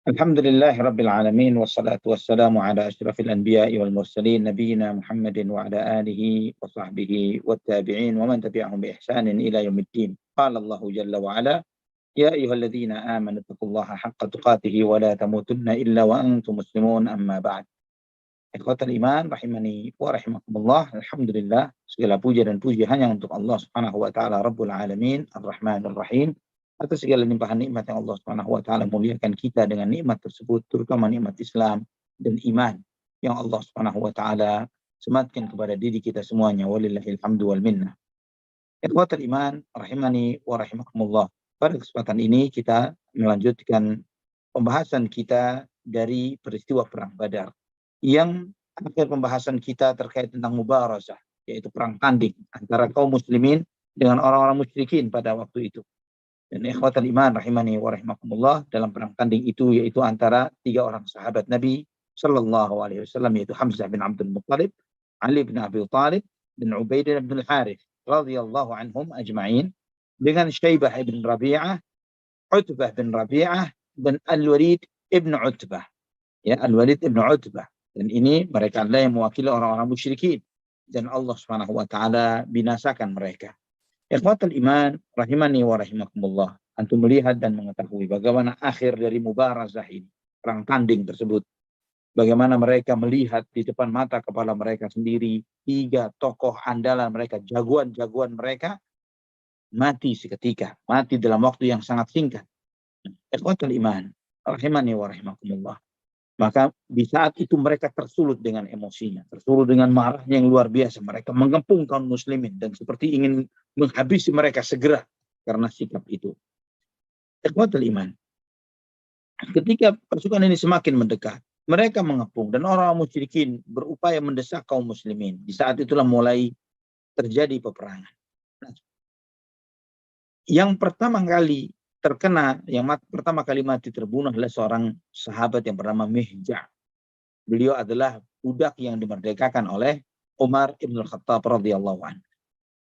Alhamdulillahi Rabbil Alamin wassalatu wassalamu ala asyrafil anbiya'i wal mursalin nabiyina Muhammadin wa ala alihi wa sahbihi wa tabi'in wa man tabi'ahum bi ihsanin ila yaumiddin. Qala Allahu jalla wa ala ya ayyuhalladzina amanu taqullaha haqqa tuqatih wa la tamutunna illa wa antum muslimun amma ba'd. Ikhwatal iman rahimani wa rahimakumullah. Alhamdulillah, segala puja dan puji hanya untuk Allah Subhanahu wa taala Rabbul Alamin Ar-Rahmanir Rahim, atas segala limpahan nikmat yang Allah Subhanahu wa taala muliakan kita dengan nikmat tersebut, terutama nikmat Islam dan iman yang Allah Subhanahu wa taala sematkan kepada diri kita semuanya. Walillahil hamdu wal minnah. Ikhwatal iman rahimani wa rahimakumullah. Pada kesempatan ini kita melanjutkan pembahasan kita dari peristiwa perang Badar, yang akhir pembahasan kita terkait tentang mubarazah, yaitu perang tanding antara kaum muslimin dengan orang-orang musyrikin pada waktu itu. Dan ikhwatal iman rahimani wa rahimakumullah, dalam perang tanding itu yaitu antara 3 orang sahabat Nabi sallallahu alaihi wasallam, yaitu Hamzah bin Abdul Muttalib, Ali bin Abi Thalib, dan Ubaidah bin Al-Harith radhiyallahu anhum ajma'in, dengan Syaibah bin Rabi'ah, Utbah bin Rabi'ah, dan Al-Walid ibn Utbah. Ya, Al-Walid ibn Utbah. Dan ini mereka adalah yang mewakili orang-orang musyrikin, dan Allah Subhanahu wa taala binasakan mereka. Ikhwatul iman rahimani wa rahimakumullah. Antum melihat dan mengetahui bagaimana akhir dari mubarazah ini, perang tanding tersebut. Bagaimana mereka melihat di depan mata kepala mereka sendiri 3 tokoh andalan mereka, jagoan-jagoan mereka, mati seketika, mati dalam waktu yang sangat singkat. Ikhwatul iman rahimani wa rahimakumullah. Maka di saat itu mereka tersulut dengan emosinya, tersulut dengan marahnya yang luar biasa. Mereka mengepung kaum muslimin dan seperti ingin menghabisi mereka segera karena sikap itu. Ikhwatul iman, ketika pasukan ini semakin mendekat, mereka mengepung dan orang musyrikin berupaya mendesak kaum muslimin. Di saat itulah mulai terjadi peperangan. Nah, yang pertama kali terkena, pertama kali mati terbunuh adalah seorang sahabat yang bernama Mihja'. Beliau adalah budak yang dimerdekakan oleh Umar ibn Khattab radhiyallahu anhu,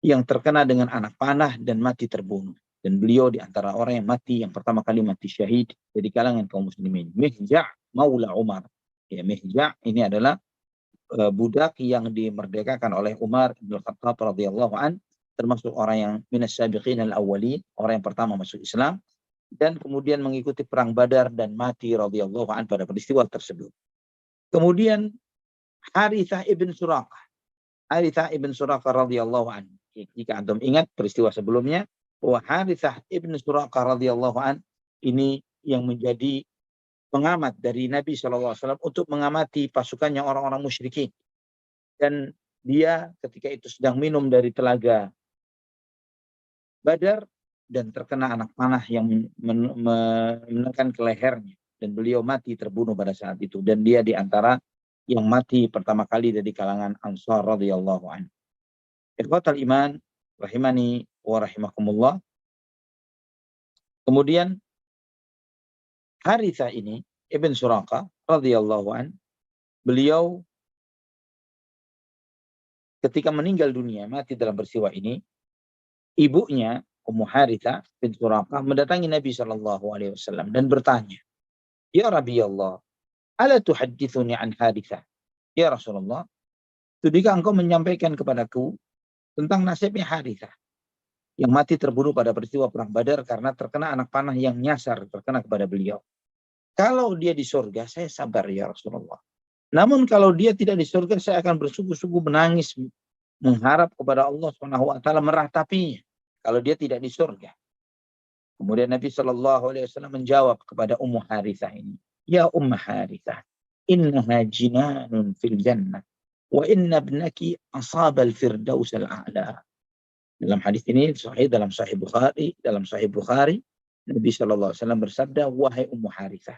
yang terkena dengan anak panah dan mati terbunuh. Dan beliau di antara orang yang mati, yang pertama kali mati syahid dari kalangan kaum muslimin. Mihja' maula Umar. Ya, Mihja' ini adalah budak yang dimerdekakan oleh Umar ibn Khattab radhiyallahu anhu, termasuk orang yang minas sabiqin al-awwalin, orang yang pertama masuk Islam, dan kemudian mengikuti perang Badar dan mati radhiyallahu anhu pada peristiwa tersebut. Kemudian Harithah ibn Suraqah. Harithah ibn Suraqah radhiyallahu anhu. Jika antum ingat peristiwa sebelumnya, bahwa Harithah ibn Suraqah radhiyallahu anhu ini yang menjadi pengamat dari Nabi SAW untuk mengamati pasukannya orang-orang musyrikin. Dan dia ketika itu sedang minum dari telaga Badar dan terkena anak panah yang menekan ke lehernya, dan beliau mati terbunuh pada saat itu, dan dia di antara yang mati pertama kali dari kalangan Ansar radhiyallahu anhu. Ikhwatal iman rahimani wa rahimakumullah. Kemudian Harithah ini Ibn Suraqah radhiyallahu anhu, beliau ketika meninggal dunia, mati dalam peristiwa ini, ibunya Ummu Harithah bin Suraqah mendatangi Nabi SAW dan bertanya, "Ya Rabbi Allah, ala tuhaddithuni an Harithah?" Ya Rasulullah, sudahkah engkau menyampaikan kepadaku tentang nasibnya Harithah yang mati terbunuh pada peristiwa perang Badar karena terkena anak panah yang nyasar terkena kepada beliau. Kalau dia di surga, saya sabar ya Rasulullah. Namun kalau dia tidak di surga, saya akan bersungguh-sungguh menangis, mengharap kepada Allah SWT meratapinya kalau dia tidak di surga. Kemudian Nabi SAW menjawab kepada Ummu Harithah ini, "Ya Ummu Harithah, innaha jinanun fil jannah, wa inna ibnaki asaba al-firdaus al-a'la." Dalam hadis ini dalam Sahih Bukhari, Nabi SAW bersabda, "Wahai Ummu Harithah,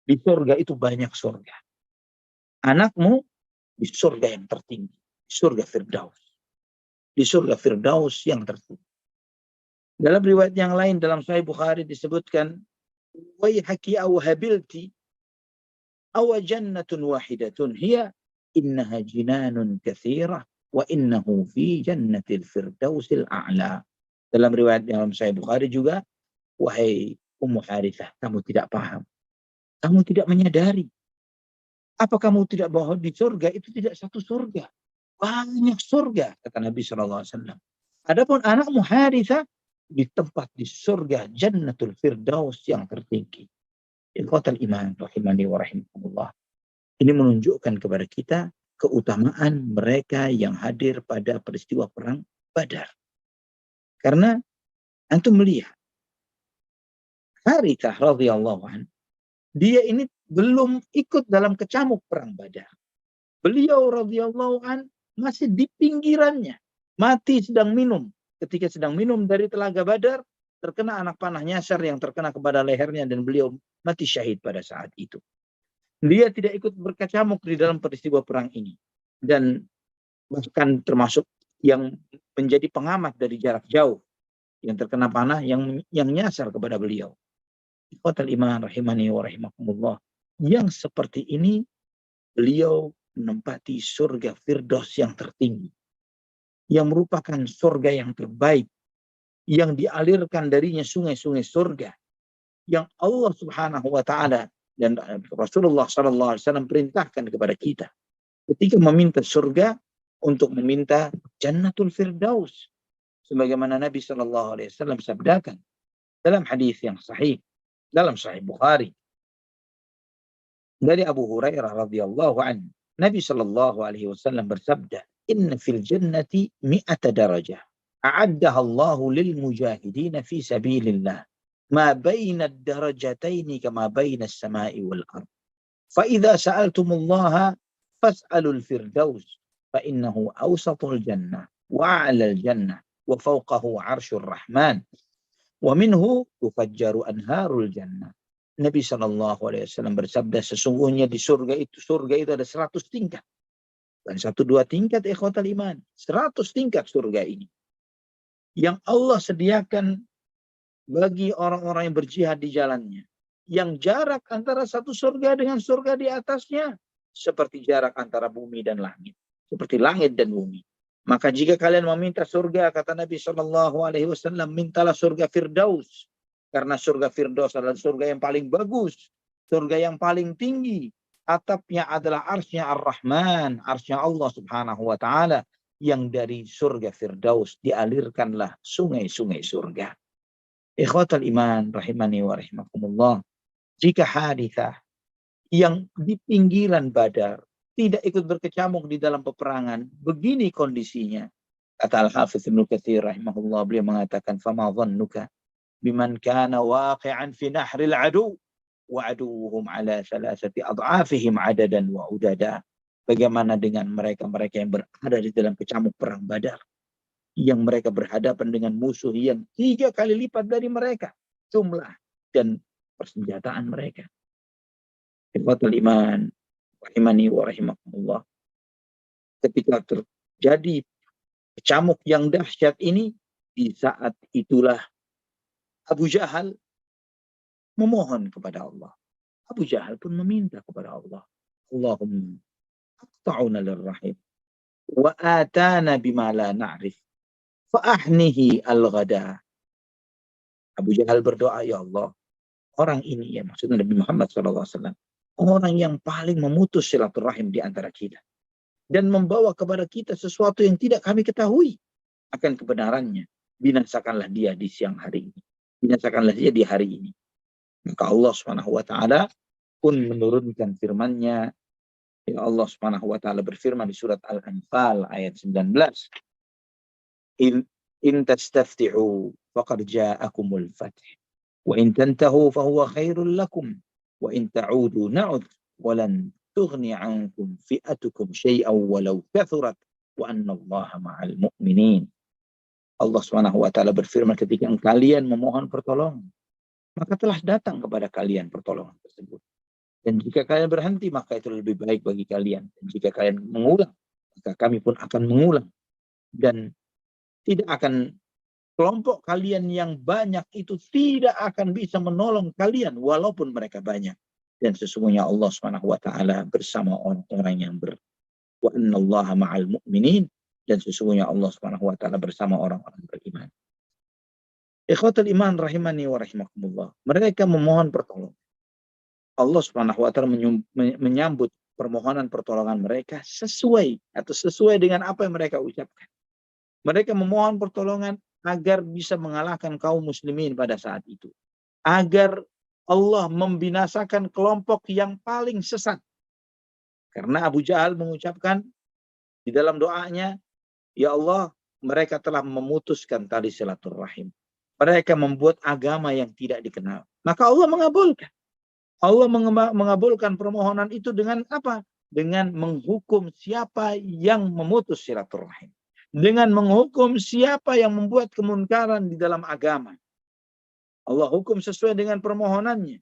di surga itu banyak surga. Anakmu di surga yang tertinggi, di surga Firdaus. Di surga Firdaus yang tertinggi." Dalam riwayat yang lain dalam Sahih Bukhari disebutkan, "Waihaki aw habilti aw jannatun wahidatun hiya innaha jinanun katsirah wa innahu fi jannatil firdausil a'la." Dalam riwayat dalam Sahih Bukhari juga, "Wahai Ummu Harithah, kamu tidak paham. Kamu tidak menyadari. Apa kamu tidak bahwa di surga itu tidak satu surga? Banyak surga, kata Nabi SAW. Adapun anakmu Harithah di tempat di surga Jannatul Firdaus yang tertinggi. Ikhwatal iman rahimani wa rahimakumullah. Ini menunjukkan kepada kita keutamaan mereka yang hadir pada peristiwa perang Badar. Karena antum melihat Harithah radhiyallahu anhu, dia ini belum ikut dalam kecamuk perang Badar. Beliau radhiyallahu an masih di pinggirannya, mati sedang minum. Ketika sedang minum dari telaga Badar, terkena anak panah nyasar yang terkena kepada lehernya dan beliau mati syahid pada saat itu. Dia tidak ikut berkecamuk di dalam peristiwa perang ini. Dan bahkan termasuk yang menjadi pengamat dari jarak jauh yang terkena panah yang nyasar kepada beliau. Ikhwatal iman rahimani wa rahimakumullah. Yang seperti ini beliau menempati surga Firdaus yang tertinggi, yang merupakan surga yang terbaik, yang dialirkan darinya sungai-sungai surga, yang Allah Subhanahu wa taala dan Rasulullah sallallahu alaihi wasallam perintahkan kepada kita ketika meminta surga untuk meminta Jannatul Firdaus, sebagaimana Nabi sallallahu alaihi wasallam sabdakan dalam hadis yang sahih dalam Sahih Bukhari dari Abu Hurairah radhiyallahu anhu. Nabi sallallahu alaihi wasallam bersabda, "Inna fil jannati mi'ata darajah. A'addaha Allahu lil mujahidin fi sabilillah. Ma baina ad-darajataini kama baina as-sama'i wal ard. Fa idza sa'altumullaha fas'alul firdaus fa innahu awsatul jannah wa 'alal jannah wa fawqahu 'arsyur rahman. Wa minhu tufajjaru anharul jannah." Nabi SAW bersabda, sesungguhnya di surga itu ada 100 tingkat. Dan 1-2 tingkat ikhwatal iman. 100 tingkat surga ini. Yang Allah sediakan bagi orang-orang yang berjihad di jalannya. Yang jarak antara satu surga dengan surga di atasnya seperti jarak antara bumi dan langit. Seperti langit dan bumi. Maka jika kalian meminta surga, kata Nabi SAW, mintalah surga Firdaus. Karena surga Firdaus adalah surga yang paling bagus. Surga yang paling tinggi. Atapnya adalah arsy-Nya Ar-Rahman. Arsy-Nya Allah Subhanahu wa ta'ala. Yang dari surga Firdaus dialirkanlah sungai-sungai surga. Ikhwatal iman rahimani wa rahimakumullah. Jika Harithah yang di pinggiran Badar tidak ikut berkecamuk di dalam peperangan, begini kondisinya. Kata Al-Hafidz Ibnu Katsir rahimahullah, beliau mengatakan, "Fama dhannuka biman kana waqi'an fi nahril adu wa aduhum ala thalathati adhafihim adadan wa udada." Bagaimana dengan mereka-mereka yang berada di dalam kecamuk perang Badar, yang mereka berhadapan dengan musuh yang 3 kali lipat dari mereka jumlah dan persenjataan mereka. Ikhwatul iman rahimani wa rahimakumullah. Ketika terjadi kecamuk yang dahsyat ini, di saat itulah Abu Jahal memohon kepada Allah. Abu Jahal pun meminta kepada Allah, Allahumma aqta'una lirrahim wa atana bima la na'rif fa ahnihi al-ghada. Abu Jahal berdoa, ya Allah, orang ini, ya maksudnya Nabi Muhammad SAW, orang yang paling memutus silaturahim di antara kita dan membawa kepada kita sesuatu yang tidak kami ketahui akan kebenarannya. Binasakanlah dia di siang hari ini. Binasakanlah dia di hari ini. Maka Allah Subhanahu wa taala pun menurunkan firman-Nya. Ya, Allah Subhanahu wa taala berfirman di surat Al-Anfal ayat 19. In tastaftihu faqad ja'akumul fath. Wa in tantahu fahuwa khairul lakum. Wa in ta'udu na'ud walan tughni 'ankum fi'atukum syai'aw walau kathurat wa annallaha ma'al mu'minin. Allah Subhanahu wa taala berfirman, ketika kalian memohon pertolongan, maka telah datang kepada kalian pertolongan tersebut. Dan jika kalian berhenti, maka itu lebih baik bagi kalian. Dan jika kalian mengulang, maka kami pun akan mengulang. Dan tidak akan, kelompok kalian yang banyak itu tidak akan bisa menolong kalian walaupun mereka banyak. Dan sesungguhnya Allah Subhanahu wa taala bersama orang-orang yang wa annallaha ma'al mu'minin, dan sesungguhnya Allah Subhanahu wa taala bersama orang-orang beriman. Ikhwatul iman rahimani wa rahimakumullah. Mereka memohon pertolongan. Allah Subhanahu wa taala menyambut permohonan pertolongan mereka sesuai dengan apa yang mereka ucapkan. Mereka memohon pertolongan agar bisa mengalahkan kaum muslimin pada saat itu. Agar Allah membinasakan kelompok yang paling sesat. Karena Abu Jahal mengucapkan di dalam doanya, ya Allah, mereka telah memutuskan tali silaturahim. Mereka membuat agama yang tidak dikenal. Maka Allah mengabulkan. Allah mengabulkan permohonan itu dengan apa? Dengan menghukum siapa yang memutus silaturahim. Dengan menghukum siapa yang membuat kemunkaran di dalam agama. Allah hukum sesuai dengan permohonannya.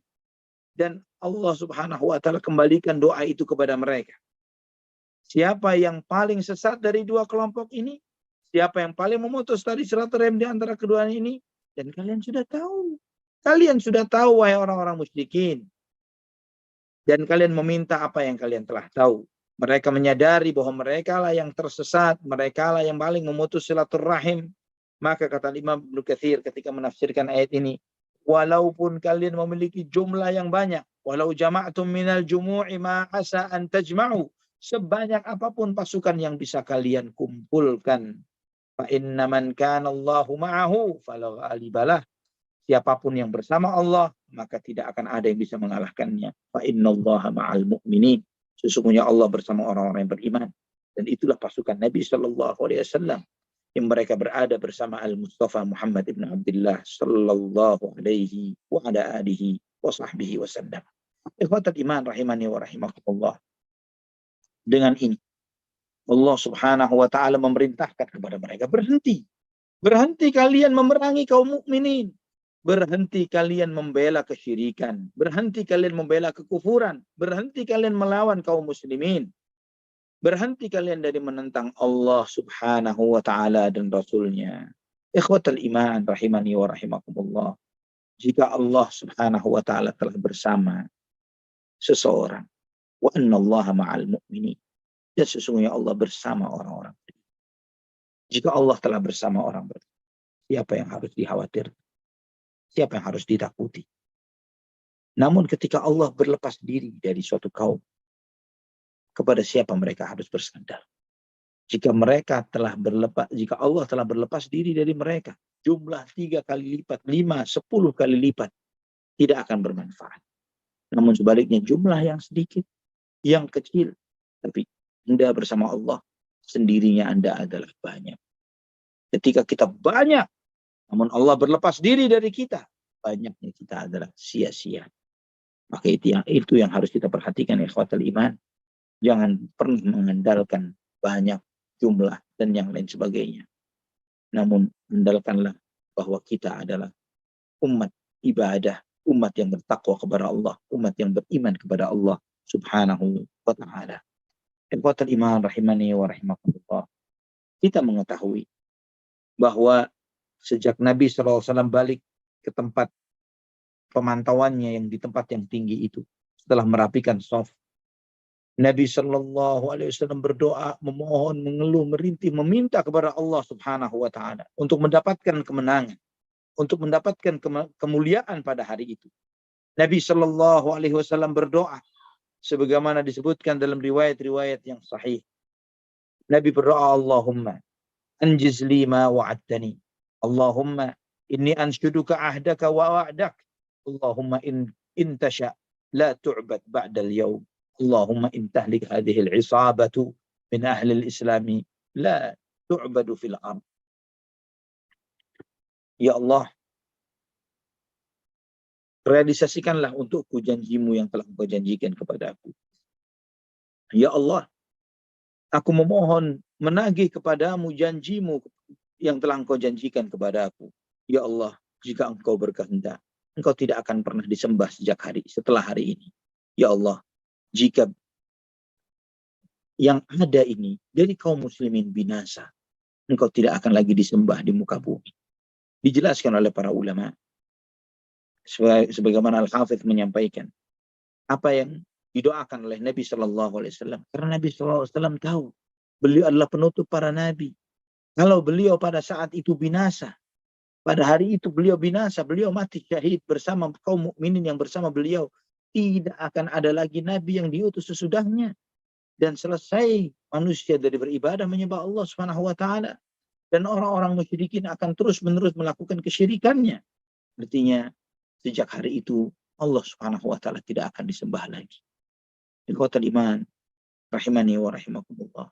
Dan Allah Subhanahu wa taala kembalikan doa itu kepada mereka. Siapa yang paling sesat dari dua kelompok ini? Siapa yang paling memutus tali silaturahim di antara keduanya ini? Dan kalian sudah tahu. Kalian sudah tahu, wahai orang-orang musyrikin. Dan kalian meminta apa yang kalian telah tahu. Mereka menyadari bahwa mereka lah yang tersesat. Mereka lah yang paling memutus silaturahim. Maka kata Imam Ibnu Katsir ketika menafsirkan ayat ini. Walaupun kalian memiliki jumlah yang banyak. Walau jama'tum minal jumu'i ma'asa an tajma'u. Sebanyak apapun pasukan yang bisa kalian kumpulkan. Fa inna man kana Allahu ma'ahu fala ghalibalah. Siapapun yang bersama Allah, maka tidak akan ada yang bisa mengalahkannya. Fa innallaha ma'al mu'minin. Sesungguhnya Allah bersama orang-orang yang beriman. Dan itulah pasukan Nabi sallallahu alaihi wasallam yang mereka berada bersama Al-Mustafa Muhammad ibn Abdullah sallallahu alaihi wa ala alihi wa sahbihi wasallam. Ikhwatul iman rahimani wa rahimakumullah. Dengan ini Allah Subhanahu wa taala memerintahkan kepada mereka, berhenti. Berhenti kalian memerangi kaum mukminin. Berhenti kalian membela kesyirikan. Berhenti kalian membela kekufuran. Berhenti kalian melawan kaum muslimin. Berhenti kalian dari menentang Allah Subhanahu wa ta'ala dan Rasulnya. Ikhwatal iman rahimani wa rahimakumullah. Jika Allah Subhanahu wa ta'ala telah bersama seseorang. Wa annallaha ma'al mu'minin. Dan sesungguhnya Allah bersama orang-orang. Jika Allah telah bersama orang beriman, siapa yang harus dikhawatirkan? Siapa yang harus ditakuti? Namun ketika Allah berlepas diri dari suatu kaum, kepada siapa mereka harus bersandar? Jika Allah telah berlepas diri dari mereka, jumlah 3 kali lipat, 5, 10 kali lipat, tidak akan bermanfaat. Namun sebaliknya jumlah yang sedikit, yang kecil, tapi Anda bersama Allah, sendirinya Anda adalah banyak. Ketika kita banyak, namun Allah berlepas diri dari kita, banyaknya kita adalah sia-sia. Maka itu yang harus kita perhatikan, ikhwatul iman. Jangan pernah mengandalkan banyak jumlah dan yang lain sebagainya. Namun andalkanlah bahwa kita adalah umat ibadah, umat yang bertakwa kepada Allah, umat yang beriman kepada Allah Subhanahu wa ta'ala. Ikhwatul iman rahimani wa rahimakumullah. Kita mengetahui bahwa sejak Nabi SAW balik ke tempat pemantauannya yang di tempat yang tinggi itu, setelah merapikan shaf, Nabi SAW berdoa, memohon, mengeluh, merintih, meminta kepada Allah Subhanahu wa ta'ala untuk mendapatkan kemenangan, untuk mendapatkan kemuliaan pada hari itu. Nabi SAW berdoa sebagaimana disebutkan dalam riwayat-riwayat yang sahih. Nabi berdoa, Allahumma anjiz li ma wa'adtani. Allahumma inni anshuduka ahdaka wa wa'dak. Allahumma in tasha la tu'bad ba'dal yawm. Allahumma in tahlik hadhihi al-isabatu min ahli al-islami la tu'badu fil ard. Ya Allah, realisasikanlah untukku janjimu yang telah Engkau janjikan kepadaku. Ya Allah, aku memohon menagih kepadamu janjimu yang telah Engkau janjikan kepadaku. Ya Allah, jika Engkau berkehendak, Engkau tidak akan pernah disembah setelah hari ini. Ya Allah, jika yang ada ini dari kaum muslimin binasa, Engkau tidak akan lagi disembah di muka bumi. Dijelaskan oleh para ulama. Sebagaimana Al-Hafidh menyampaikan. Apa yang didoakan oleh Nabi SAW. Karena Nabi SAW tahu. Beliau adalah penutup para nabi. Kalau beliau pada saat itu binasa, pada hari itu beliau binasa, beliau mati syahid bersama kaum mukminin yang bersama beliau, tidak akan ada lagi nabi yang diutus sesudahnya, dan selesai manusia dari beribadah menyembah Allah Subhanahu wa taala, dan orang-orang musyrikin akan terus-menerus melakukan kesyirikannya. Artinya sejak hari itu Allah Subhanahu wa taala tidak akan disembah lagi. Ikhwatal iman rahimani wa rahimakumullah.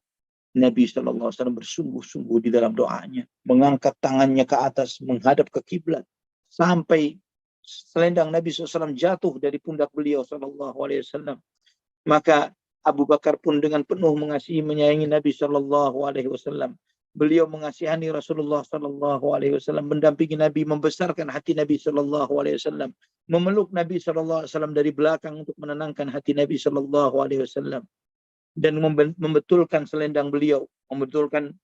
Nabi sallallahu alaihi wasallam bersungguh-sungguh di dalam doanya, mengangkat tangannya ke atas menghadap ke kiblat sampai selendang Nabi SAW jatuh dari pundak beliau sallallahu alaihi wasallam. Maka Abu Bakar pun dengan penuh mengasihi menyayangi Nabi sallallahu alaihi wasallam. Beliau mengasihani Rasulullah sallallahu alaihi wasallam, mendampingi Nabi, membesarkan hati Nabi sallallahu alaihi wasallam, memeluk Nabi sallallahu alaihi wasallam dari belakang untuk menenangkan hati Nabi sallallahu alaihi wasallam, dan membetulkan selendang beliau, membetulkan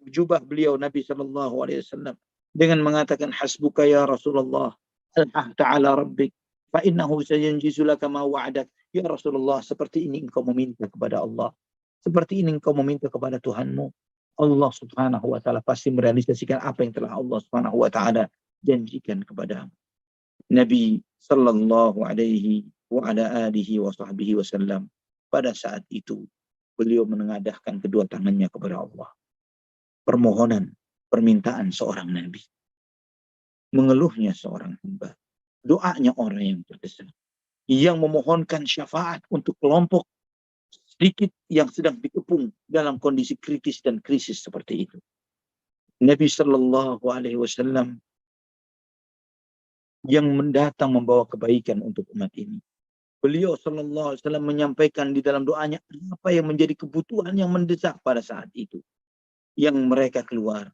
jubah beliau Nabi sallallahu alaihi wasallam dengan mengatakan, hasbuka ya Rasulullah, al-ahda ala rabbik fa innahu sayanjizu laka ma wa'adak. Ya Rasulullah, seperti ini engkau meminta kepada Allah, seperti ini engkau meminta kepada Tuhanmu, Allah Subhanahu wa taala pasti merealisasikan apa yang telah Allah Subhanahu wa taala janjikan kepadamu. Nabi sallallahu alaihi wa ala alihi wa sahbihi wasallam pada saat itu beliau menengadahkan kedua tangannya kepada Allah. Permohonan, permintaan seorang nabi, mengeluhnya seorang hamba, doanya orang yang terdesak, yang memohonkan syafaat untuk kelompok sedikit yang sedang dikepung dalam kondisi kritis dan krisis seperti itu. Nabi sallallahu alaihi wasallam yang mendatang membawa kebaikan untuk umat ini. Beliau sallallahu alaihi wasallam menyampaikan di dalam doanya apa yang menjadi kebutuhan yang mendesak pada saat itu, yang mereka keluar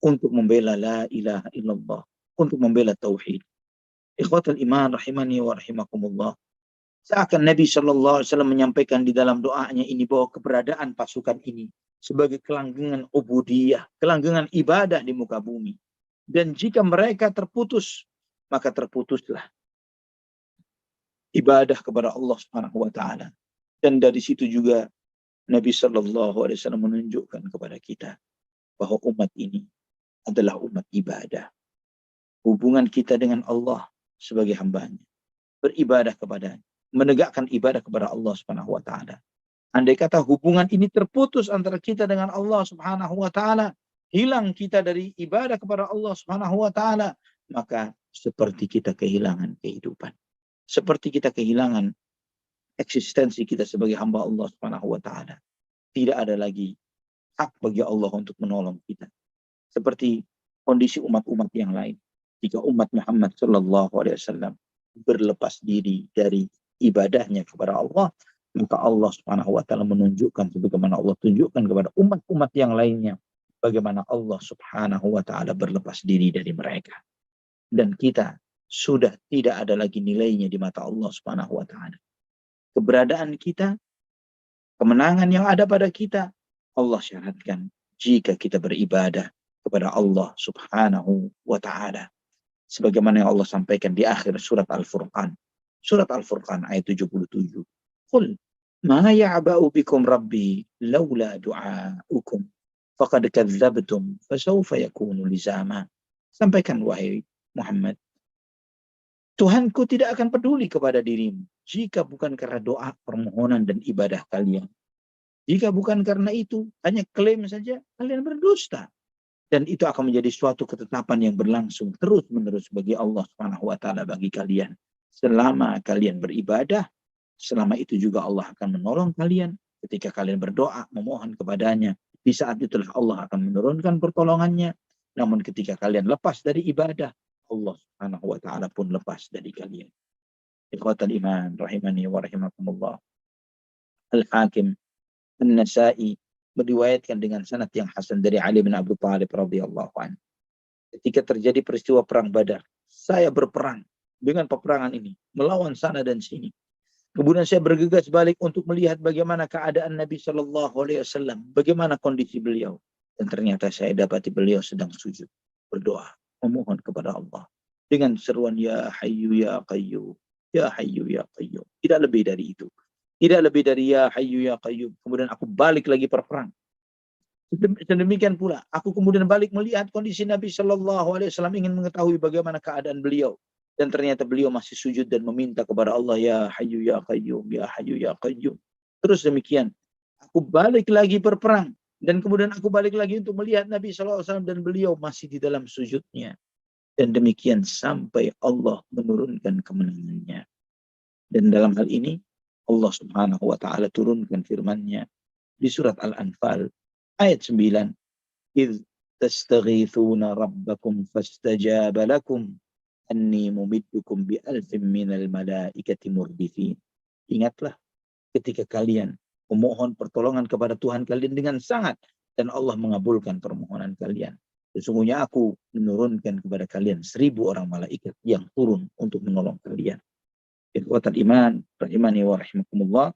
untuk membela la ilaha illallah, untuk membela tauhid. Ikhwatal iman rahimani wa rahimakumullah. Seakan Nabi sallallahu alaihi wasallam menyampaikan di dalam doanya ini bahwa keberadaan pasukan ini sebagai kelanggengan ubudiyah, kelanggengan ibadah di muka bumi. Dan jika mereka terputus, maka terputuslah ibadah kepada Allah Subhanahu wa taala. Dan dari situ juga Nabi sallallahu alaihi wasallam menunjukkan kepada kita bahwa umat ini adalah umat ibadah. Hubungan kita dengan Allah sebagai hambanya, beribadah kepadanya, menegakkan ibadah kepada Allah Subhanahu wa taala. Andai kata hubungan ini terputus antara kita dengan Allah Subhanahu wa taala, hilang kita dari ibadah kepada Allah Subhanahu wa taala, maka seperti kita kehilangan kehidupan. Seperti kita kehilangan eksistensi kita sebagai hamba Allah Subhanahu wa taala. Tidak ada lagi hak bagi Allah untuk menolong kita. Seperti kondisi umat-umat yang lain. Jika umat Muhammad sallallahu alaihi wasallam berlepas diri dari ibadahnya kepada Allah, maka Allah Subhanahu wa taala menunjukkan sebagaimana Allah tunjukkan kepada umat-umat yang lainnya bagaimana Allah Subhanahu wa taala berlepas diri dari mereka. Dan kita sudah tidak ada lagi nilainya di mata Allah Subhanahu wa taala. Keberadaan kita, kemenangan yang ada pada kita, Allah syaratkan jika kita beribadah kepada Allah Subhanahu wa taala. Sebagaimana yang Allah sampaikan di akhir surat Al-Furqan. Surat Al-Furqan ayat 77. Qul ma ya'ba'u bikum rabbi laula du'aukum faqad kadzdzabtum fasawfa yakunu lizama. Sampaikan wahai Muhammad, Tuhanku tidak akan peduli kepada dirimu jika bukan karena doa, permohonan dan ibadah kalian. Jika bukan karena itu, hanya klaim saja, kalian berdusta. Dan itu akan menjadi suatu ketetapan yang berlangsung terus-menerus bagi Allah Subhanahu wa taala bagi kalian. Selama kalian beribadah, selama itu juga Allah akan menolong kalian ketika kalian berdoa, memohon kepadanya. Di saat itulah Allah akan menurunkan pertolongannya. Namun ketika kalian lepas dari ibadah, Allah Subhanahu wa taala pun lepas dari kalian. Ikhwatal iman rahimani wa rahimakumullah. Al-Hakim An-Nasa'i meriwayatkan dengan sanad yang hasan dari Ali bin Abi Thalib radhiyallahu anhu. Ketika terjadi peristiwa perang Badar, saya berperang dengan peperangan ini, melawan sana dan sini. Kemudian saya bergegas balik untuk melihat bagaimana keadaan Nabi Shallallahu Alaihi Wasallam, bagaimana kondisi beliau. Dan ternyata saya dapati beliau sedang sujud, berdoa, memohon kepada Allah dengan seruan Ya Hayyu Ya Qayyum, Ya Hayyu Ya Qayyum. Tidak lebih dari itu. Tidak lebih dari Ya Hayyu Ya Qayyum. Kemudian aku balik lagi berperang. Sedemikian pula, aku kemudian balik melihat kondisi Nabi Shallallahu Alaihi Wasallam, ingin mengetahui bagaimana keadaan beliau. Dan ternyata beliau masih sujud dan meminta kepada Allah, ya Hayyu ya Qayyum, ya Hayyu ya Qayyum. Terus demikian. Aku balik lagi berperang. Dan kemudian aku balik lagi untuk melihat Nabi SAW dan beliau masih di dalam sujudnya. Dan demikian sampai Allah menurunkan kemenangannya. Dan dalam hal ini Allah Subhanahu wa taala turunkan firman-Nya di surat Al-Anfal ayat 9. إِذْ تَسْتَغِيثُونَ رَبَّكُمْ فَاسْتَجَابَ لَكُمْ أَنِّي مُمِدُّكُمْ بِأَلْفٍ مِّنَ الْمَلَائِكَةِ مُرْدِفِينَ. Ingatlah ketika kalian memohon pertolongan kepada Tuhan kalian dengan sangat dan Allah mengabulkan permohonan kalian. Sesungguhnya aku menurunkan kepada kalian 1000 orang malaikat yang turun untuk menolong kalian. Ikhwatal iman, rahimani wa rahimakumullah.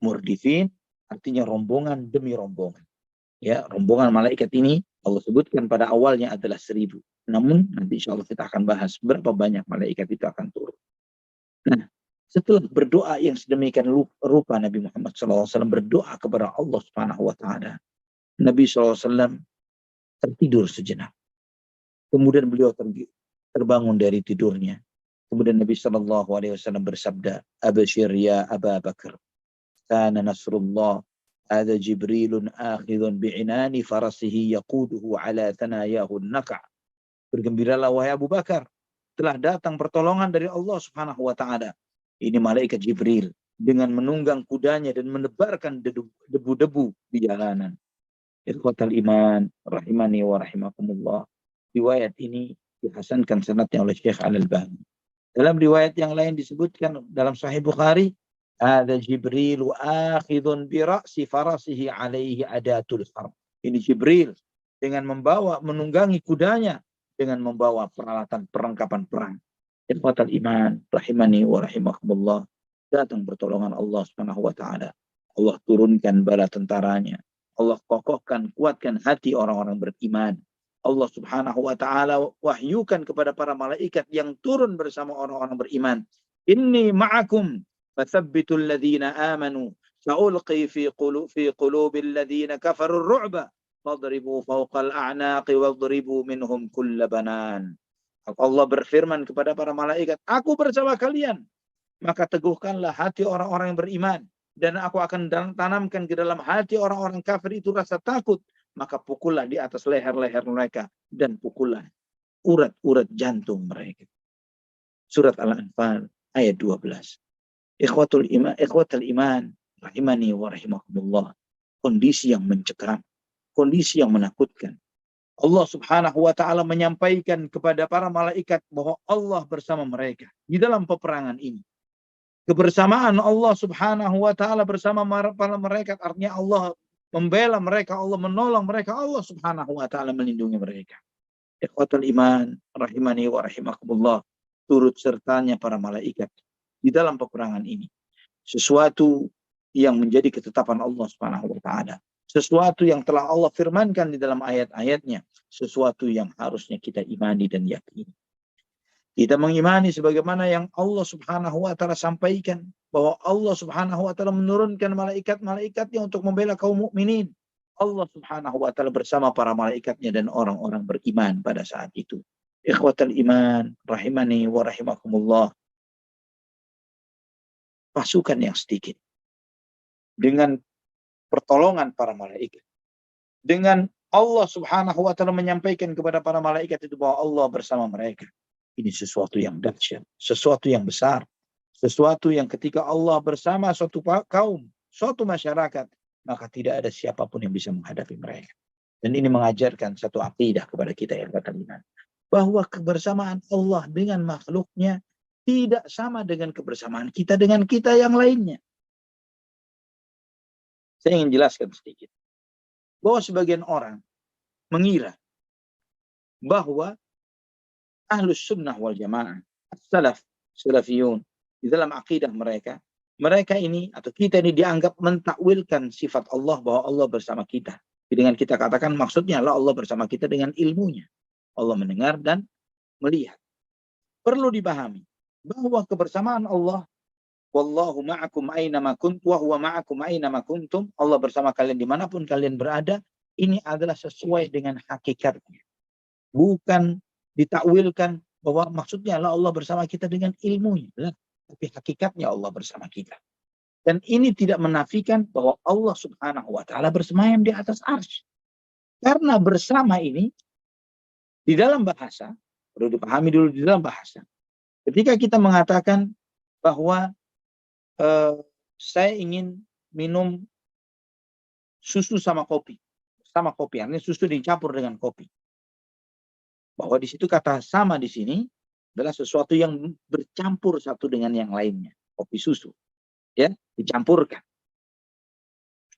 Murdifin artinya rombongan demi rombongan. Ya, rombongan malaikat ini Allah sebutkan pada awalnya adalah 1000. Namun nanti insya Allah kita akan bahas berapa banyak malaikat itu akan turun. Nah, setelah berdoa yang sedemikian rupa Nabi Muhammad SAW berdoa kepada Allah Subhanahu wa taala. Nabi SAW tertidur sejenak. Kemudian beliau terbangun dari tidurnya. Kemudian Nabi SAW bersabda, "Abshir ya Aba Bakar, kana nasrullah, ada Jibrilun akhidun bi'inani farasihi yaquduhu ala thanayahu an-naka'." Bergembiralah wahai Abu Bakar, telah datang pertolongan dari Allah Subhanahu wa taala. Ini malaikat Jibril dengan menunggang kudanya dan menebarkan debu-debu di jalanan. Ikhwatal iman, rahimani wa rahimakumullah. Riwayat ini dihasankan sanadnya oleh Syekh Al-Albani. Dalam riwayat yang lain disebutkan dalam Sahih Bukhari, ada Jibril akhidun bi ra'si farasihi alaihi adatul harb. Ini Jibril dengan menunggangi kudanya dengan membawa peralatan perlengkapan perang. Ikhwatal iman, rahimani wa rahimakumullah. Datang pertolongan Allah Subhanahu wa taala. Allah turunkan bala tentaranya. Allah kokohkan, kuatkan hati orang-orang beriman. Allah Subhanahu wa taala wahyukan kepada para malaikat yang turun bersama orang-orang beriman. Inni ma'akum fathabbitul ladzina amanu sa'ulqi fi qulubil ladzina kafarur ru'ba fadribu fawqal a'naqi wadribu minhum kulla banan. Allah berfirman kepada para malaikat, aku bersama kalian, maka teguhkanlah hati orang-orang yang beriman, dan aku akan tanamkan ke dalam hati orang-orang kafir itu rasa takut, maka pukullah di atas leher-leher mereka dan pukullah urat-urat jantung mereka. Surat Al-Anfal ayat 12. Ikhwatul iman, rahimani wa rahimakumullah. Kondisi yang mencekam, kondisi yang menakutkan. Allah Subhanahu wa taala menyampaikan kepada para malaikat bahwa Allah bersama mereka di dalam peperangan ini. Kebersamaan Allah Subhanahu wa taala bersama para malaikat artinya Allah membela mereka, Allah menolong mereka, Allah Subhanahu wa taala melindungi mereka. Ikhwatul iman, rahimani wa rahimakumullah. Turut sertanya para malaikat di dalam peperangan ini. Sesuatu yang menjadi ketetapan Allah Subhanahu wa taala. Sesuatu yang telah Allah firmankan di dalam ayat-ayatnya. Sesuatu yang harusnya kita imani dan yakini. Kita mengimani sebagaimana yang Allah Subhanahu wa taala sampaikan bahwa Allah Subhanahu wa taala menurunkan malaikat-malaikatnya untuk membela kaum mukminin. Allah Subhanahu wa taala bersama para malaikatnya dan orang-orang beriman pada saat itu. Ikhwatal iman, rahimani wa rahimakumullah. Pasukan yang sedikit dengan pertolongan para malaikat. Dengan Allah Subhanahu wa taala menyampaikan kepada para malaikat itu bahwa Allah bersama mereka. Ini sesuatu yang dahsyat, sesuatu yang besar, sesuatu yang ketika Allah bersama suatu kaum, suatu masyarakat, maka tidak ada siapapun yang bisa menghadapi mereka. Dan ini mengajarkan satu akidah kepada kita yang beriman, bahwa kebersamaan Allah dengan makhluknya tidak sama dengan kebersamaan kita dengan kita yang lainnya. Saya ingin jelaskan sedikit, bahwa sebagian orang mengira bahwa Ahlus Sunnah wal Jamaah, Salafiyun, di dalam akidah mereka ini atau kita ini dianggap mentakwilkan sifat Allah bahwa Allah bersama kita. Dengan kita katakan maksudnya Allah bersama kita dengan ilmunya. Allah mendengar dan melihat. Perlu dipahami bahwa kebersamaan Allah, wallahu ma'akum aynama kuntum wa huwa ma'akum aynama kuntum, Allah bersama kalian dimanapun kalian berada, ini adalah sesuai dengan hakikatnya. Bukan ditakwilkan, bahwa maksudnya adalah Allah bersama kita dengan ilmunya. Tapi hakikatnya Allah bersama kita. Dan ini tidak menafikan bahwa Allah Subhanahu wa taala bersemayam di atas arsy. Karena bersama ini di dalam bahasa, perlu dipahami dulu di dalam bahasa. Ketika kita mengatakan bahwa saya ingin minum susu sama kopi. Sama kopi, artinya susu dicampur dengan kopi. Bahwa di situ kata sama di sini adalah sesuatu yang bercampur satu dengan yang lainnya. Kopi susu. Ya, dicampurkan.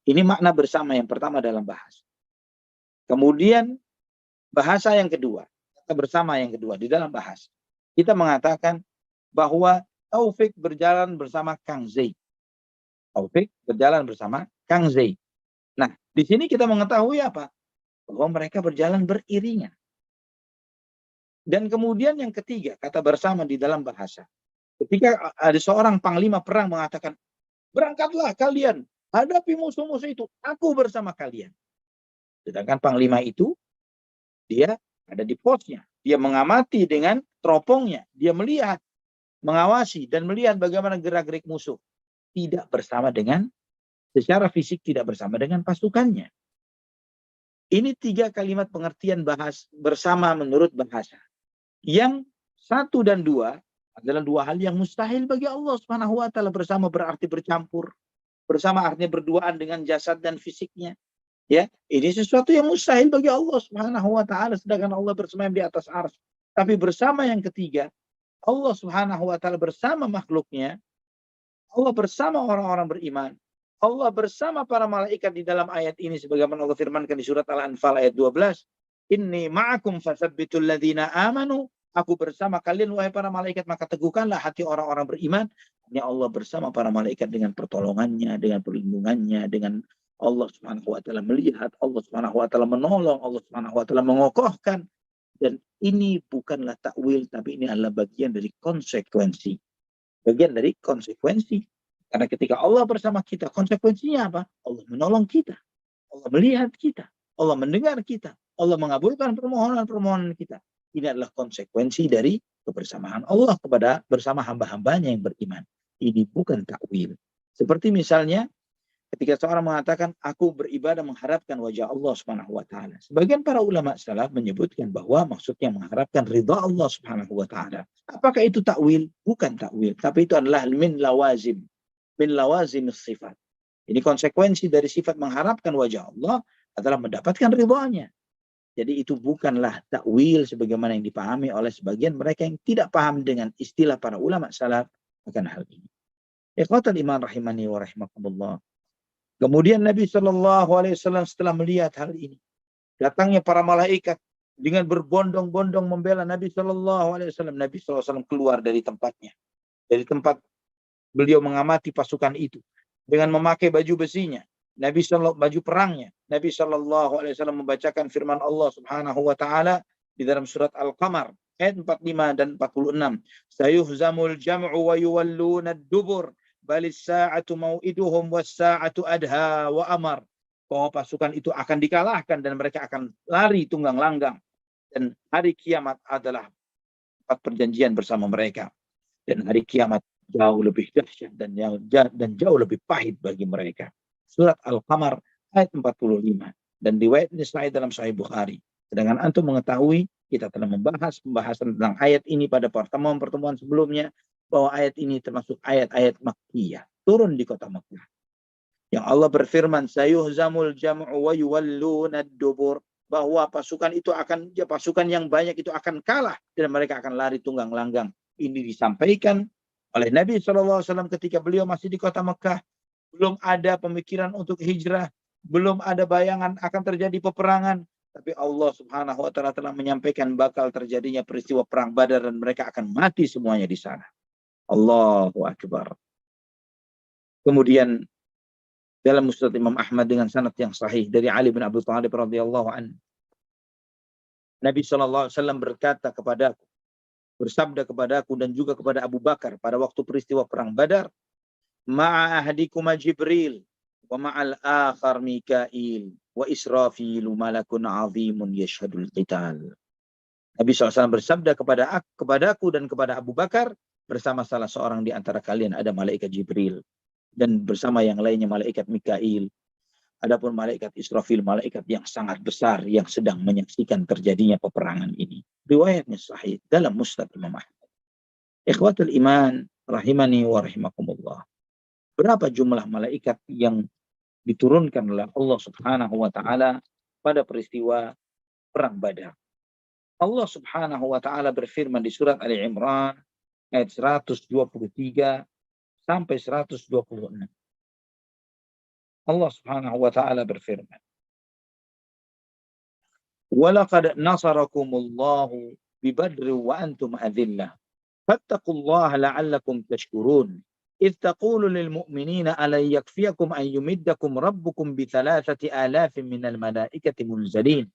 Ini makna bersama yang pertama dalam bahasa. Kemudian bahasa yang kedua, kata bersama yang kedua di dalam bahasa. Kita mengatakan bahwa Taufik berjalan bersama Kang Zaid. Taufik berjalan bersama Kang Zaid. Nah, di sini kita mengetahui apa? Bahwa mereka berjalan beriringan. Dan kemudian yang ketiga, kata bersama di dalam bahasa. Ketika ada seorang panglima perang mengatakan, berangkatlah kalian, hadapi musuh-musuh itu, aku bersama kalian. Sedangkan panglima itu, dia ada di posnya. Dia mengamati dengan teropongnya. Dia melihat, mengawasi, dan melihat bagaimana gerak-gerik musuh. Tidak bersama dengan, secara fisik tidak bersama dengan pasukannya. Ini 3 kalimat pengertian bersama menurut bahasa. Yang 1 dan 2 adalah 2 hal yang mustahil bagi Allah Subhanahu wa taala. Bersama berarti bercampur. Bersama artinya berduaan dengan jasad dan fisiknya. Ya, ini sesuatu yang mustahil bagi Allah Subhanahu wa taala, sedangkan Allah bersemayam di atas arsy. Tapi bersama yang ketiga, Allah Subhanahu wa taala bersama makhluknya, Allah bersama orang-orang beriman, Allah bersama para malaikat di dalam ayat ini sebagaimana Allah firmankan di surat Al-Anfal ayat 12, Inni ma'akum fasabbitul ladzina amanu. Aku bersama kalian wahai para malaikat, maka teguhkanlah hati orang-orang beriman. Ini Allah bersama para malaikat dengan pertolongannya, dengan perlindungannya, dengan Allah Subhanahu wa taala melihat, Allah Subhanahu wa taala menolong, Allah Subhanahu wa taala mengokohkan. Dan ini bukanlah takwil, tapi ini adalah bagian dari konsekuensi. Bagian dari konsekuensi. Karena ketika Allah bersama kita, konsekuensinya apa? Allah menolong kita. Allah melihat kita. Allah mendengar kita. Allah mengabulkan permohonan-permohonan kita. Ini adalah konsekuensi dari kebersamaan Allah kepada bersama hamba-hambanya yang beriman. Ini bukan takwil. Seperti misalnya ketika seorang mengatakan, aku beribadah mengharapkan wajah Allah Subhanahu wa taala. Sebagian para ulama salaf menyebutkan bahwa maksudnya mengharapkan ridha Allah Subhanahu wa taala. Apakah itu takwil? Bukan takwil, tapi itu adalah min lawazim sifat. Ini konsekuensi dari sifat mengharapkan wajah Allah adalah mendapatkan ridhanya. Jadi itu bukanlah takwil sebagaimana yang dipahami oleh sebagian mereka yang tidak paham dengan istilah para ulama salaf akan hal ini. Ikhwatal iman rahimani wa rahimakumullah. Kemudian Nabi SAW setelah melihat hal ini, datangnya para malaikat dengan berbondong-bondong membela Nabi SAW. Nabi SAW keluar dari tempatnya, dari tempat beliau mengamati pasukan itu dengan memakai baju besinya. Baju perangnya. Nabi SAW membacakan firman Allah Subhanahu wa taala di dalam surat Al-Qamar ayat 45 dan 46. Sayuhzamul jam'u wa yuwalluna ad-dubur balis sa'atu mau'iduhum was sa'atu adha wa amar. Bahwa pasukan itu akan dikalahkan dan mereka akan lari tunggang langgang. Dan hari kiamat adalah tempat perjanjian bersama mereka. Dan hari kiamat jauh lebih dahsyat dan jauh lebih pahit bagi mereka. Surat Al-Qamar ayat 45. Dan riwayat ini sahih dalam Sahih Bukhari. Sedangkan antum mengetahui, kita telah membahas pembahasan tentang ayat ini pada pertemuan-pertemuan sebelumnya, bahwa ayat ini termasuk ayat-ayat Makkiyah, turun di kota Makkah. Yang Allah berfirman, sayuhzamul jam'u wa yuwalluna ad-dubur, bahwa pasukan yang banyak itu akan kalah dan mereka akan lari tunggang langgang. Ini disampaikan oleh Nabi SAW ketika beliau masih di kota Mekah. Belum ada pemikiran untuk hijrah, belum ada bayangan akan terjadi peperangan, tapi Allah Subhanahu wa taala telah menyampaikan bakal terjadinya peristiwa perang Badar dan mereka akan mati semuanya di sana. Allahu Akbar. Kemudian dalam Musnad Imam Ahmad dengan sanad yang sahih dari Ali bin Abi Thalib radhiyallahu anhu, Nabi SAW berkata kepadaku, bersabda kepadaku dan juga kepada Abu Bakar pada waktu peristiwa perang Badar, ma'a ahadikuma Jibril wa ma'al akhar Mikail wa Israfilu malakun azimun yashhadul qital. Nabi SAW bersabda kepadaku dan kepada Abu Bakar, bersama salah seorang di antara kalian ada malaikat Jibril, dan bersama yang lainnya malaikat Mikail. Adapun malaikat Israfil, malaikat yang sangat besar yang sedang menyaksikan terjadinya peperangan ini. Riwayatnya sahih dalam Musnad Imam Ahmad. Ikhwatul iman rahimani wa rahimakumullah. Berapa jumlah malaikat yang diturunkan oleh Allah Subhanahu wa taala pada peristiwa perang Badar? Allah Subhanahu wa taala berfirman di surat Ali Imran ayat 123 sampai 126. Allah Subhanahu wa taala berfirman, "Walaqad nasarakumullahu bi Badr wa antum adillah. Fattaqullaha la'allakum tashkurun. إذ تقول للمؤمنين ألن يكفيكم أن يمدكم ربكم ب3,000 من الملائكة منزلين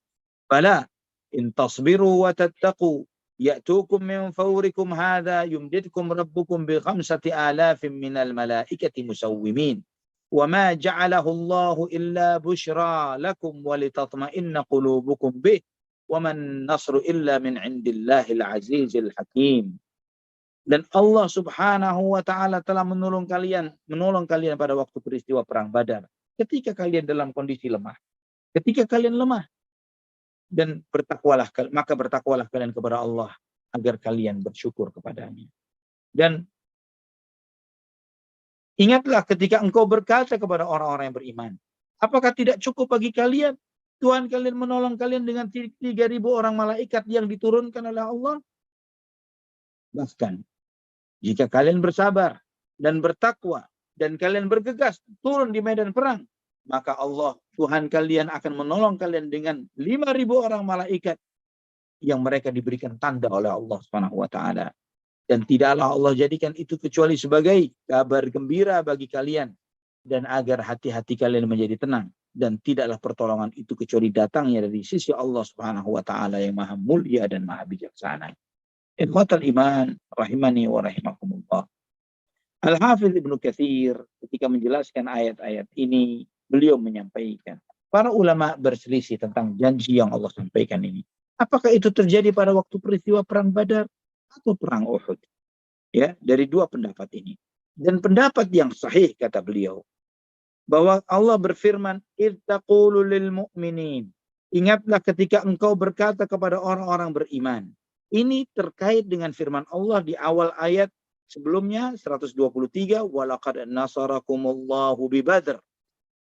فلا إن تصبروا وتتقوا يأتوكم من فوركم هذا يمددكم ربكم ب5,000 من الملائكة مسومين وما جعله الله إلا بشرى لكم ولتطمئن قلوبكم به وما النصر إلا من عند الله العزيز الحكيم." Dan Allah Subhanahu wa taala telah menolong kalian pada waktu peristiwa perang Badar ketika kalian dalam kondisi lemah. Ketika kalian lemah, dan bertakwalah kalian kepada Allah agar kalian bersyukur kepadanya. Dan ingatlah ketika engkau berkata kepada orang-orang yang beriman, apakah tidak cukup bagi kalian Tuhan kalian menolong kalian dengan 3.000 orang malaikat yang diturunkan oleh Allah? Bahkan jika kalian bersabar dan bertakwa dan kalian bergegas turun di medan perang, maka Allah Tuhan kalian akan menolong kalian dengan 5.000 orang malaikat yang mereka diberikan tanda oleh Allah Subhanahu wa taala. Dan tidaklah Allah jadikan itu kecuali sebagai kabar gembira bagi kalian dan agar hati-hati kalian menjadi tenang, dan tidaklah pertolongan itu kecuali datangnya dari sisi Allah Subhanahu wa taala yang Maha Mulia dan Maha Bijaksana. Ikhwatal iman rahimani wa rahimakumullah. Al-Hafidz Ibnu Katsir ketika menjelaskan ayat-ayat ini, beliau menyampaikan, para ulama berselisih tentang janji yang Allah sampaikan ini. Apakah itu terjadi pada waktu peristiwa perang Badar atau perang Uhud? Ya, dari dua pendapat ini. Dan pendapat yang sahih kata beliau, bahwa Allah berfirman, "Idz taqulu lil mu'minin." Ingatlah ketika engkau berkata kepada orang-orang beriman. Ini terkait dengan firman Allah di awal ayat sebelumnya 123, "Walaqad nasarakumullahu bi Badr."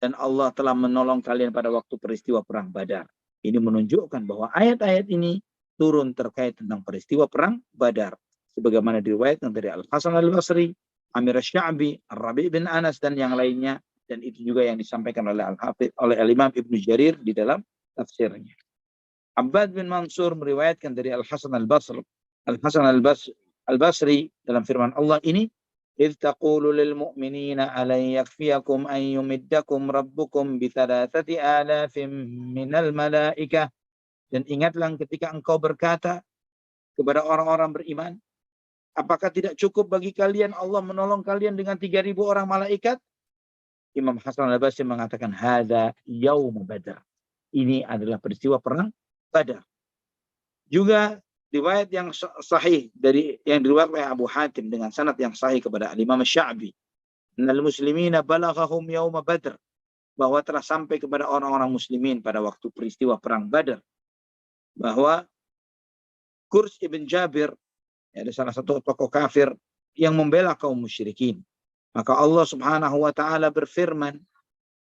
Dan Allah telah menolong kalian pada waktu peristiwa perang Badar. Ini menunjukkan bahwa ayat-ayat ini turun terkait tentang peristiwa perang Badar. Sebagaimana diriwayatkan dari Al-Hasan Al-Basri, Amir Asy-Sya'bi, Ar-Rabi' bin Anas dan yang lainnya, dan itu juga yang disampaikan oleh Al-Imam Ibnu Jarir di dalam tafsirnya. Abbad bin Mansur meriwayatkan dari Al-Hasan Al-Basri dalam firman Allah ini, "Idz taqulu lil mu'minina alan yakfiyakum an yumiddakum rabbukum bi 3,000 minal malaikah." Dan ingatlah ketika engkau berkata kepada orang-orang beriman, apakah tidak cukup bagi kalian Allah menolong kalian dengan 3.000 orang malaikat? Imam Hasan Al-Basri mengatakan, "Hadza yaum Badar." Ini adalah peristiwa perang Badar. Juga riwayat yang sahih dari yang diriwayatkan oleh Abu Hatim dengan sanad yang sahih kepada Imam Asy-Sya'bi, "Innal muslimina balaghahum yaum Badr." Bahwa telah sampai kepada orang-orang muslimin pada waktu peristiwa perang Badar bahwa Qurs ibn Jabir, ada salah satu tokoh kafir yang membela kaum musyrikin. Maka Allah Subhanahu wa taala berfirman,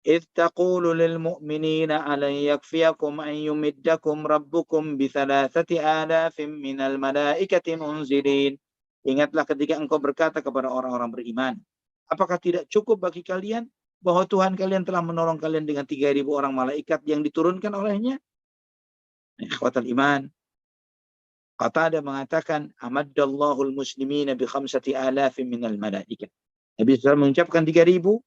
"Idz taqulu lil mu'minina alan yakfiyakum an yumiddakum rabbukum bi 3,000 minal malaikati munzilin." Ingatlah ketika engkau berkata kepada orang-orang beriman, apakah tidak cukup bagi kalian bahwa Tuhan kalian telah menolong kalian dengan 3.000 orang malaikat yang diturunkan olehnya? Ikhwatal iman, Qatadah mengatakan, "Amaddallahu al-muslimina bi 5,000 minal malaikat." Nabi SAW mengucapkan 3.000,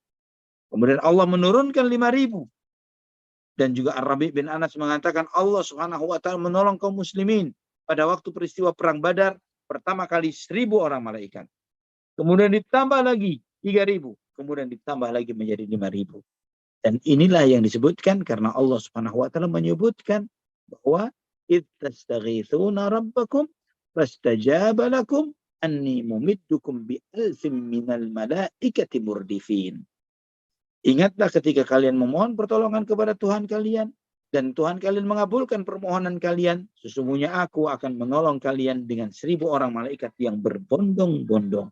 kemudian Allah menurunkan 5.000. Dan juga Ar-Rabi' bin Anas mengatakan Allah Subhanahu wa taala menolong kaum muslimin pada waktu peristiwa perang Badar pertama kali 1.000 orang malaikat. Kemudian ditambah lagi 3.000, kemudian ditambah lagi menjadi 5.000. Dan inilah yang disebutkan karena Allah Subhanahu wa taala menyebutkan bahwa id tastaghithuna rabbakum fastajaba lakum anni mumiddukum bi alfin minal malaikati murdifin. Ingatlah ketika kalian memohon pertolongan kepada Tuhan kalian dan Tuhan kalian mengabulkan permohonan kalian, sesungguhnya aku akan menolong kalian dengan 1000 orang malaikat yang berbondong-bondong.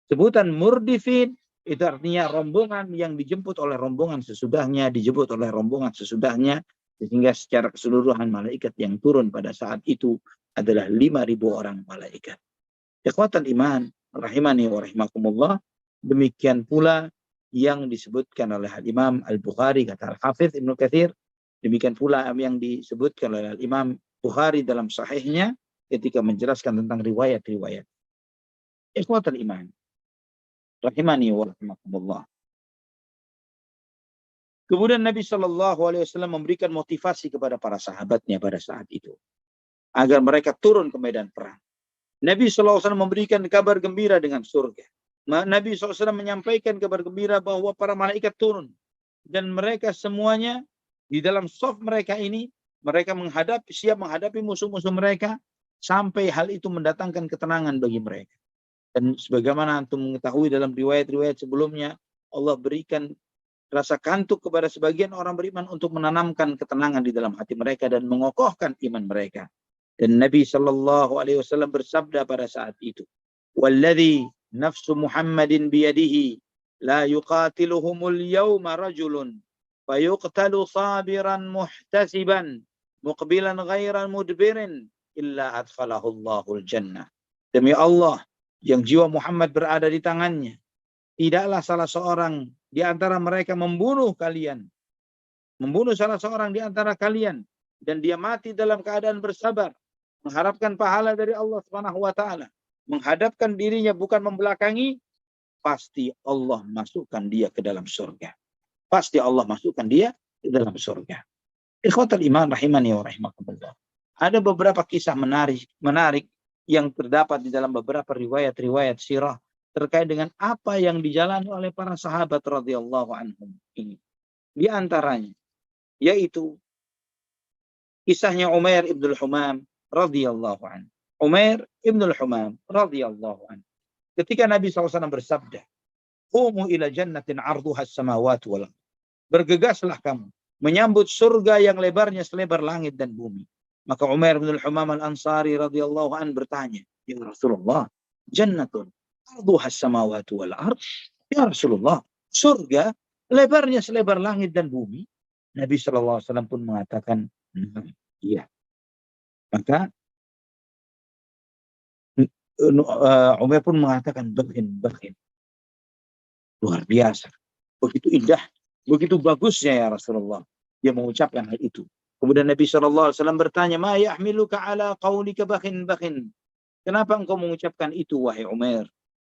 Sebutan murdifin itu artinya rombongan yang dijemput oleh rombongan sesudahnya, dijemput oleh rombongan sesudahnya, sehingga secara keseluruhan malaikat yang turun pada saat itu adalah 5.000 orang malaikat. Ikhwatal iman, rahimani wa rahimakumullah, demikian pula yang disebutkan oleh Imam Al-Bukhari, kata Al-Hafidz Ibnu Katsir, demikian pula yang disebutkan oleh Imam Bukhari dalam sahihnya ketika menjelaskan tentang riwayat-riwayat. Ikhwatal iman, rahimani wa rahimakumullah. Kemudian Nabi Shallallahu Alaihi Wasallam memberikan motivasi kepada para sahabatnya pada saat itu agar mereka turun ke medan perang. Nabi Shallallahu Alaihi Wasallam memberikan kabar gembira dengan surga. Nabi SAW menyampaikan kabar gembira bahwa para malaikat turun dan mereka semuanya di dalam shaf mereka ini, mereka siap menghadapi musuh-musuh mereka sampai hal itu mendatangkan ketenangan bagi mereka. Dan sebagaimana antum mengetahui dalam riwayat-riwayat sebelumnya, Allah berikan rasa kantuk kepada sebagian orang beriman untuk menanamkan ketenangan di dalam hati mereka dan mengokohkan iman mereka. Dan Nabi Shallallahu Alaihi Wasallam bersabda pada saat itu, "Walladzi nafsu Muhammadin biyadihi la yuqatiluhumul yawma rajulun fayuqtalu sabiran muhtasiban muqbilan ghairan mudbirin illa adkhalahu Allahul jannah." Demi Allah yang jiwa Muhammad berada di tangannya, tidaklah salah seorang di antara mereka membunuh salah seorang di antara kalian dan dia mati dalam keadaan bersabar, mengharapkan pahala dari Allah Subhanahu wa taala, menghadapkan dirinya bukan membelakangi, pasti Allah masukkan dia ke dalam surga. Pasti Allah masukkan dia ke dalam surga. Ikhwatal iman rahimani wa rahimakumullah. Ada beberapa kisah menarik yang terdapat di dalam beberapa riwayat-riwayat sirah terkait dengan apa yang dijalani oleh para sahabat radhiyallahu anhum ini. Di antaranya yaitu kisahnya Umair ibn al-Humam radhiyallahu anhu. Umair ibn al-Humam radhiyallahu anhu. Ketika Nabi SAW bersabda, "Qumu ila jannatin 'arduha as-samawati wal ardh." Bergegaslah kamu menyambut surga yang lebarnya selebar langit dan bumi. Maka Umair bin al-Humam al-Ansari radhiyallahu anhu bertanya, "Ya Rasulullah, jannatun 'arduha as-samawati wal ardh?" Ya Rasulullah, surga lebarnya selebar langit dan bumi? Nabi SAW pun mengatakan, iya. Maka Umar pun mengatakan, bahin. Luar biasa. Begitu indah, begitu bagusnya ya Rasulullah. Dia mengucapkan hal itu. Kemudian Nabi SAW bertanya, "Ma yahmiluka ala qawlika bahin." Kenapa engkau mengucapkan itu, wahai Umar?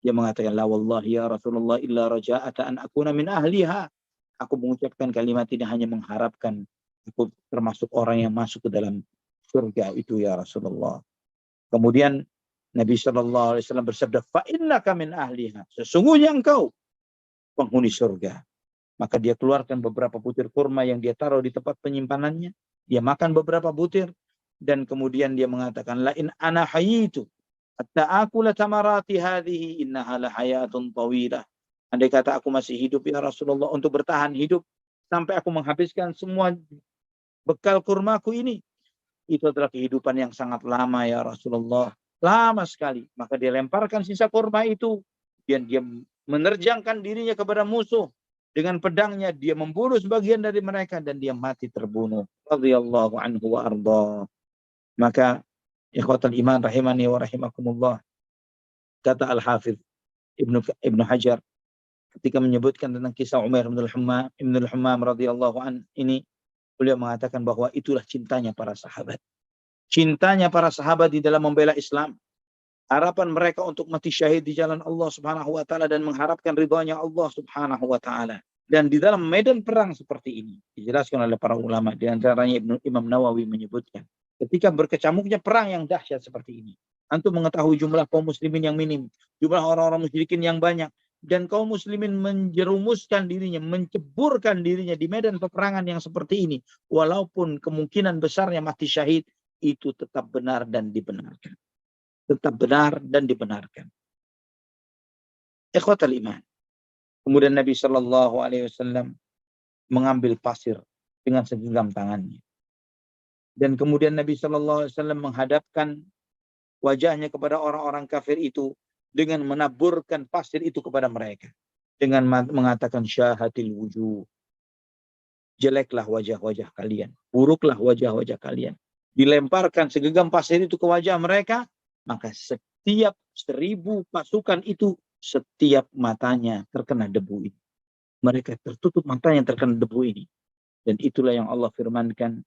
Dia mengatakan, "La wallahi ya Rasulullah illa raja'ata an akuna min ahliha." Aku mengucapkan kalimat ini hanya mengharapkan aku termasuk orang yang masuk ke dalam surga itu ya Rasulullah. Kemudian Nabi SAW bersabda, "Fa innaka min ahliha." Sesungguhnya engkau penghuni surga. Maka dia keluarkan beberapa butir kurma yang dia taruh di tempat penyimpanannya. Dia makan beberapa butir dan kemudian dia mengatakan, "La in ana hayitu hatta akula tamarati hadhihi innaha la hayatun tawilah." Andai kata aku masih hidup ya Rasulullah untuk bertahan hidup sampai aku menghabiskan semua bekal kurmaku ini, itu adalah kehidupan yang sangat lama ya Rasulullah. Lama sekali. Maka dia lemparkan sisa kurma itu. Dan dia menerjangkan dirinya kepada musuh. Dengan pedangnya dia membunuh sebagian dari mereka dan dia mati terbunuh. Radhiyallahu anhu wa arda. Maka ikhwatal iman rahimani wa rahimakumullah. Kata Al-Hafidz Ibnu Hajar ketika menyebutkan tentang kisah Umair bin al-Humam radhiyallahu an ini, beliau mengatakan bahwa itulah cintanya para sahabat. Cintanya para sahabat di dalam membela Islam. Harapan mereka untuk mati syahid di jalan Allah Subhanahu wa taala dan mengharapkan ridhanya Allah Subhanahu wa taala. Dan di dalam medan perang seperti ini dijelaskan oleh para ulama, di antaranya Imam Nawawi menyebutkan, ketika berkecamuknya perang yang dahsyat seperti ini, antum mengetahui jumlah kaum muslimin yang minim, jumlah orang-orang musyrikin yang banyak, dan kaum muslimin menjerumuskan dirinya, menceburkan dirinya di medan peperangan yang seperti ini, walaupun kemungkinan besarnya mati syahid, itu tetap benar dan dibenarkan. Tetap benar dan dibenarkan. Ikhwatal iman. Kemudian Nabi Shallallahu Alaihi Wasallam mengambil pasir dengan segenggam tangannya. Dan kemudian Nabi Shallallahu Alaihi Wasallam menghadapkan wajahnya kepada orang-orang kafir itu dengan menaburkan pasir itu kepada mereka. Dengan mengatakan syahatil wujuh. Jeleklah wajah-wajah kalian. Buruklah wajah-wajah kalian. Dilemparkan segenggam pasir itu ke wajah mereka. Maka setiap 1000 pasukan itu, setiap matanya terkena debu ini. Mereka tertutup matanya terkena debu ini. Dan itulah yang Allah firmankan.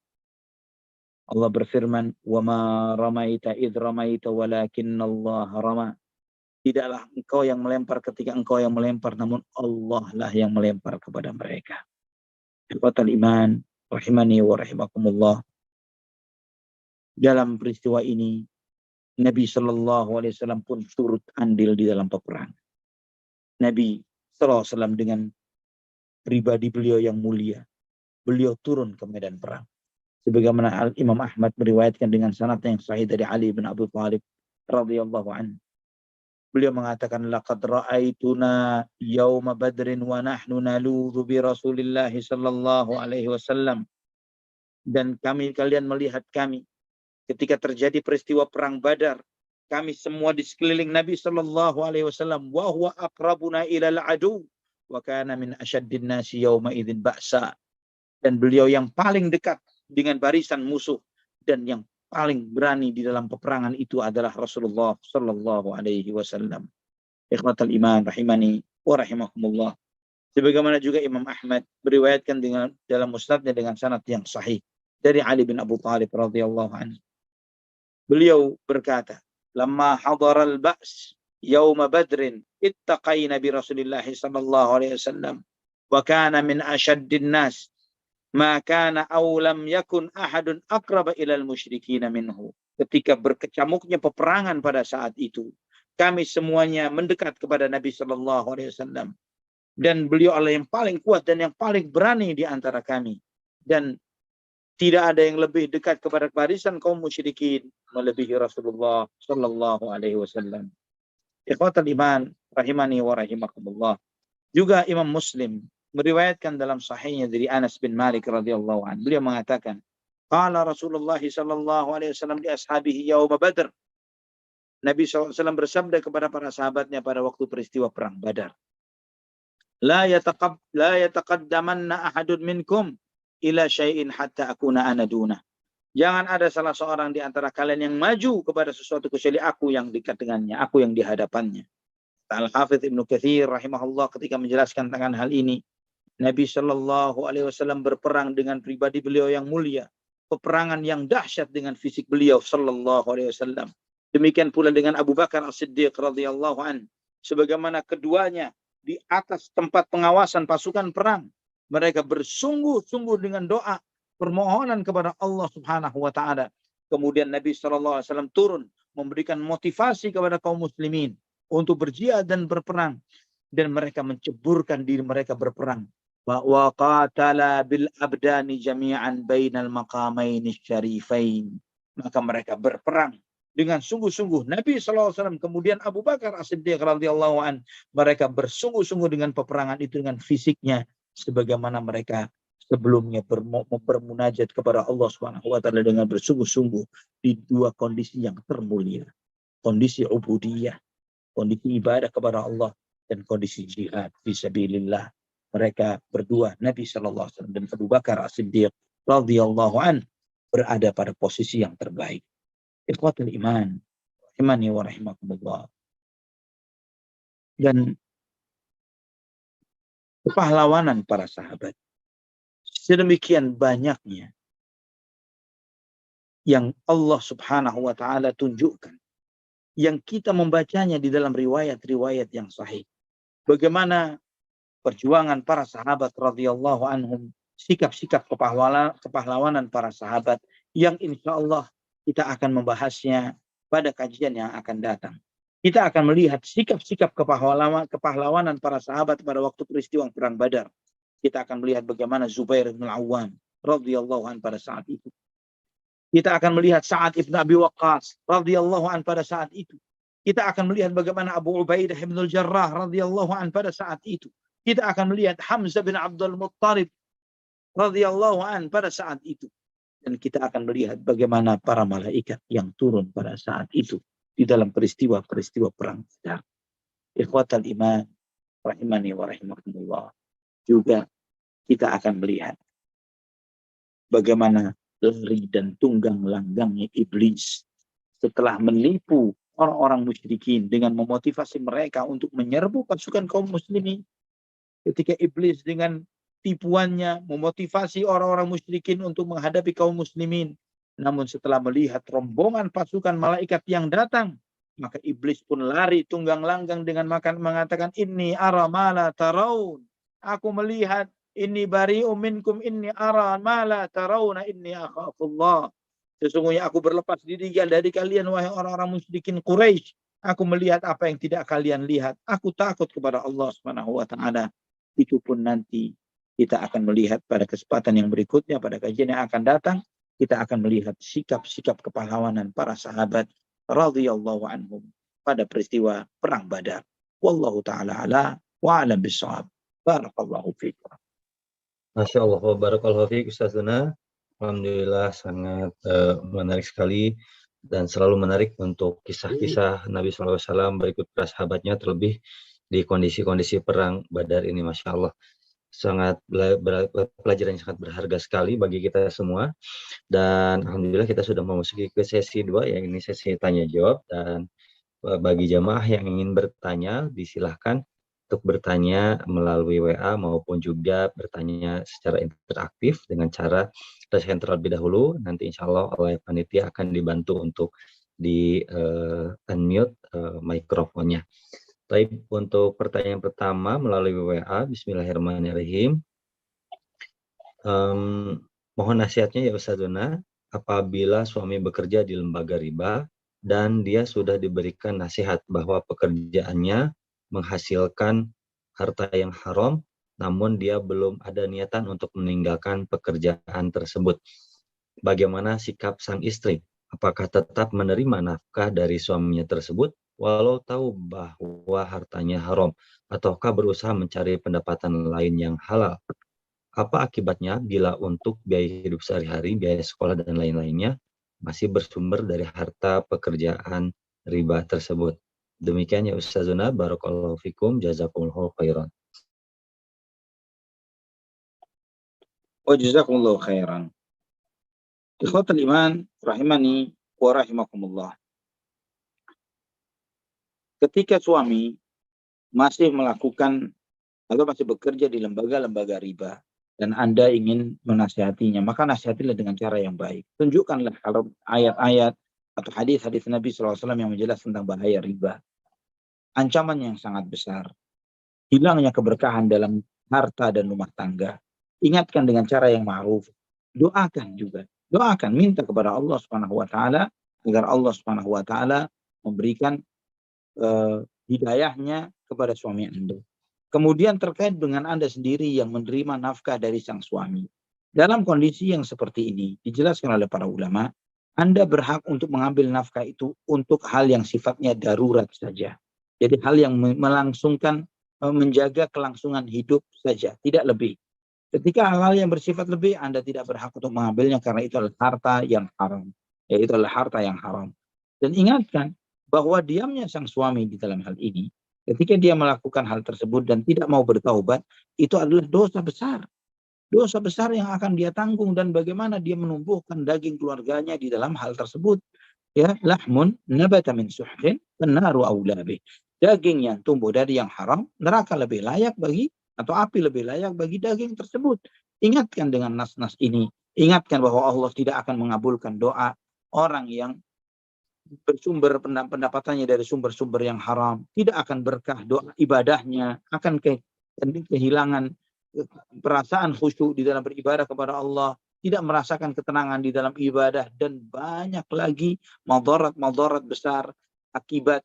Allah berfirman, "Wama ramaita idh ramaita walakinnallaha rama." Tidaklah engkau yang melempar ketika engkau yang melempar, namun Allah lah yang melempar kepada mereka. Ikhwatal iman, rahimani wa rahimakumullah. Dalam peristiwa ini, Nabi Shallallahu Alaihi Wasallam pun turut andil di dalam peperangan. Nabi Shallallahu Alaihi Wasallam dengan pribadi beliau yang mulia, beliau turun ke medan perang. Sebagaimana Imam Ahmad meriwayatkan dengan sanad yang sahih dari Ali bin Abi Thalib radhiyallahu anhu. Beliau mengatakan, laqad ra'aituna yauma badrin wa nahnu naludhu bi Rasulillah sallallahu alaihi wasallam. Dan kalian melihat kami ketika terjadi peristiwa perang Badar. Kami semua di sekeliling Nabi sallallahu alaihi wasallam, wa huwa aqrabuna ilal adu wa kana min asyaddin nasi yauma idzin ba'sa. Dan beliau yang paling dekat dengan barisan musuh dan yang paling berani di dalam peperangan itu adalah Rasulullah sallallahu alaihi wasallam. Ikhwatal iman rahimani wa rahimakumullah. Sebagaimana juga Imam Ahmad beriwayatkan dengan dalam musnadnya dengan sanad yang sahih dari Ali bin Abi Thalib radhiyallahu anhu. Beliau berkata, "Lamma hadaral ba's yauma badrin ittaqaina bi Rasulillah sallallahu alaihi wasallam wa kana min asyaddin nas ma kana aw lam yakun ahadun aqraba ilal musyrikin minhu." Ketika berkecamuknya peperangan pada saat itu, kami semuanya mendekat kepada Nabi sallallahu alaihi wasallam dan beliau adalah yang paling kuat dan yang paling berani di antara kami, dan tidak ada yang lebih dekat kepada barisan kaum musyrikin melebihi Rasulullah sallallahu alaihi wasallam. Ikhwatal iman rahimani wa rahimakumullah. Juga Imam Muslim meriwayatkan dalam sahihnya dari Anas bin Malik radhiyallahu anhu. Beliau mengatakan, qala Rasulullah sallallahu alaihi wasallam li ashabihi yaum Badr. Nabi SAW bersabda kepada para sahabatnya pada waktu peristiwa perang Badar. La yataqaddamanna ahadun minkum ila syai'in hatta akuna ana duna. Jangan ada salah seorang di antara kalian yang maju kepada sesuatu kecuali aku yang dekat dengannya, aku yang di hadapannya. Al-Hafidz Ibnu Katsir rahimahullah ketika menjelaskan tentang hal ini, Nabi Shallallahu alaihi wasallam berperang dengan pribadi beliau yang mulia, peperangan yang dahsyat dengan fisik beliau Shallallahu alaihi wasallam. Demikian pula dengan Abu Bakar As-Siddiq radhiyallahu an. Sebagaimana keduanya di atas tempat pengawasan pasukan perang, mereka bersungguh-sungguh dengan doa permohonan kepada Allah Subhanahu wa taala. Kemudian Nabi sallallahu alaihi wasallam turun memberikan motivasi kepada kaum muslimin untuk berjihad dan berperang, dan mereka menceburkan diri mereka berperang. Wa qatala bil abdani jami'an bainal maqamaini syarifain. Maka mereka berperang dengan sungguh-sungguh. Nabi SAW kemudian Abu Bakar As-Siddiq radhiyallahu an, mereka bersungguh-sungguh dengan peperangan itu dengan fisiknya sebagaimana mereka sebelumnya bermunajat kepada Allah Subhanahu wa taala dengan bersungguh-sungguh di dua kondisi yang termulia. Kondisi ubudiyah, kondisi ibadah kepada Allah, dan kondisi jihad fisabilillah. Mereka berdua, Nabi sallallahu alaihi wasallam dan Abu Bakar As-Siddiq radhiyallahu an, berada pada posisi yang terbaik. Ikhwatul iman, rahimani wa rahimakumullah. Dan kepahlawanan para sahabat sedemikian banyaknya yang Allah Subhanahu wa taala tunjukkan, yang kita membacanya di dalam riwayat-riwayat yang sahih. Bagaimana perjuangan para sahabat radhiyallahu anhum, sikap-sikap kepahlawanan para sahabat yang insya Allah kita akan membahasnya pada kajian yang akan datang. Kita akan melihat sikap-sikap kepahlawanan para sahabat pada waktu peristiwa perang Badar. Kita akan melihat bagaimana Zubair bin Al-Awwam radhiyallahu anhu pada saat itu Kita akan melihat Sa'ad ibn Abi Waqqas radhiyallahu an pada saat itu. Kita akan melihat bagaimana Abu Ubaidah bin Al-Jarrah radhiyallahu an pada saat itu. Kita akan melihat Hamzah bin Abdul Muttalib radhiyallahu an pada saat itu. Dan kita akan melihat bagaimana para malaikat yang turun pada saat itu di dalam peristiwa-peristiwa perang Badar. Ikhwatal iman rahimani wa rahimakumullah. Juga kita akan melihat bagaimana lari dan tunggang langgangnya iblis setelah menipu orang-orang musyrikin dengan memotivasi mereka untuk menyerbu pasukan kaum muslimin. Ketika iblis dengan tipuannya memotivasi orang-orang musyrikin untuk menghadapi kaum muslimin, namun setelah melihat rombongan pasukan malaikat yang datang, maka iblis pun lari tunggang langgang dengan mengatakan, inni ara ma la taraun, aku melihat, inni bari'um minkum inni ara ma la tarawna inni akhafullah, sesungguhnya aku berlepas diri dari kalian wahai orang-orang musyrikin Quraisy, aku melihat apa yang tidak kalian lihat, aku takut kepada Allah Subhanahu wa taala. Itu pun nanti kita akan melihat pada kesempatan yang berikutnya, pada kajian yang akan datang, kita akan melihat sikap-sikap kepahlawanan para sahabat radhiyallahu anhum pada peristiwa perang Badar. Wallahu taala ala wa alam bissawab. Barakallahu fiikum. Masya Allah, barakallahu fiik Ustazuna. Alhamdulillah sangat menarik sekali dan selalu menarik untuk kisah-kisah Nabi SAW berikut para sahabatnya, terlebih di kondisi-kondisi perang Badar ini. Masya Allah, sangat pelajaran yang sangat berharga sekali bagi kita semua. Dan alhamdulillah kita sudah memasuki ke sesi 2, yang ini sesi tanya jawab. Dan bagi jamaah yang ingin bertanya, disilahkan untuk bertanya melalui WA maupun juga bertanya secara interaktif dengan cara raise terlebih dahulu. Nanti insya Allah oleh panitia akan dibantu untuk di unmute mikrofonnya. Baik, untuk pertanyaan pertama melalui WA, Bismillahirrahmanirrahim. Mohon nasihatnya ya Ustazuna, apabila suami bekerja di lembaga riba dan dia sudah diberikan nasihat bahwa pekerjaannya menghasilkan harta yang haram, namun dia belum ada niatan untuk meninggalkan pekerjaan tersebut. Bagaimana sikap sang istri? Apakah tetap menerima nafkah dari suaminya tersebut walau tahu bahwa hartanya haram, ataukah berusaha mencari pendapatan lain yang halal? Apa akibatnya bila untuk biaya hidup sehari-hari, biaya sekolah dan lain-lainnya masih bersumber dari harta pekerjaan riba tersebut? Demikian ya Ustazuna, barakallahu fikum, jazakumullahu khairan. Wa jazakumullahu khairan. Ikhwatul iman rahimani wa rahimakumullah. Ketika suami masih melakukan atau masih bekerja di lembaga-lembaga riba dan Anda ingin menasihatinya, maka nasihatilah dengan cara yang baik. Tunjukkanlah kalau ayat-ayat atau hadis-hadis Nabi SAW yang menjelaskan tentang bahaya riba. Ancaman yang sangat besar. Hilangnya keberkahan dalam harta dan rumah tangga. Ingatkan dengan cara yang ma'ruf. Doakan juga. Doakan, minta kepada Allah Subhanahu wa taala agar Allah Subhanahu wa taala memberikan hidayahnya kepada suami Anda. Kemudian terkait dengan Anda sendiri yang menerima nafkah dari sang suami. Dalam kondisi yang seperti ini, dijelaskan oleh para ulama, Anda berhak untuk mengambil nafkah itu untuk hal yang sifatnya darurat saja. Jadi hal yang melangsungkan, menjaga kelangsungan hidup saja, tidak lebih. Ketika hal-hal yang bersifat lebih, Anda tidak berhak untuk mengambilnya karena itu adalah harta yang haram. Itu adalah harta yang haram. Dan ingatkan bahwa diamnya sang suami di dalam hal ini, ketika dia melakukan hal tersebut dan tidak mau bertaubat, itu adalah dosa besar. Dosa besar yang akan dia tanggung, dan bagaimana dia menumbuhkan daging keluarganya di dalam hal tersebut. Ya, lahmun nabata min suhdin an-naru aula bih. Daging yang tumbuh dari yang haram, neraka lebih layak bagi, atau api lebih layak bagi daging tersebut. Ingatkan dengan nas-nas ini. Ingatkan bahwa Allah tidak akan mengabulkan doa orang yang bersumber pendapatannya dari sumber-sumber yang haram. Tidak akan berkah doa ibadahnya, akan kehilangan perasaan khusyuk di dalam beribadah kepada Allah, tidak merasakan ketenangan di dalam ibadah, dan banyak lagi madarat-madarat besar akibat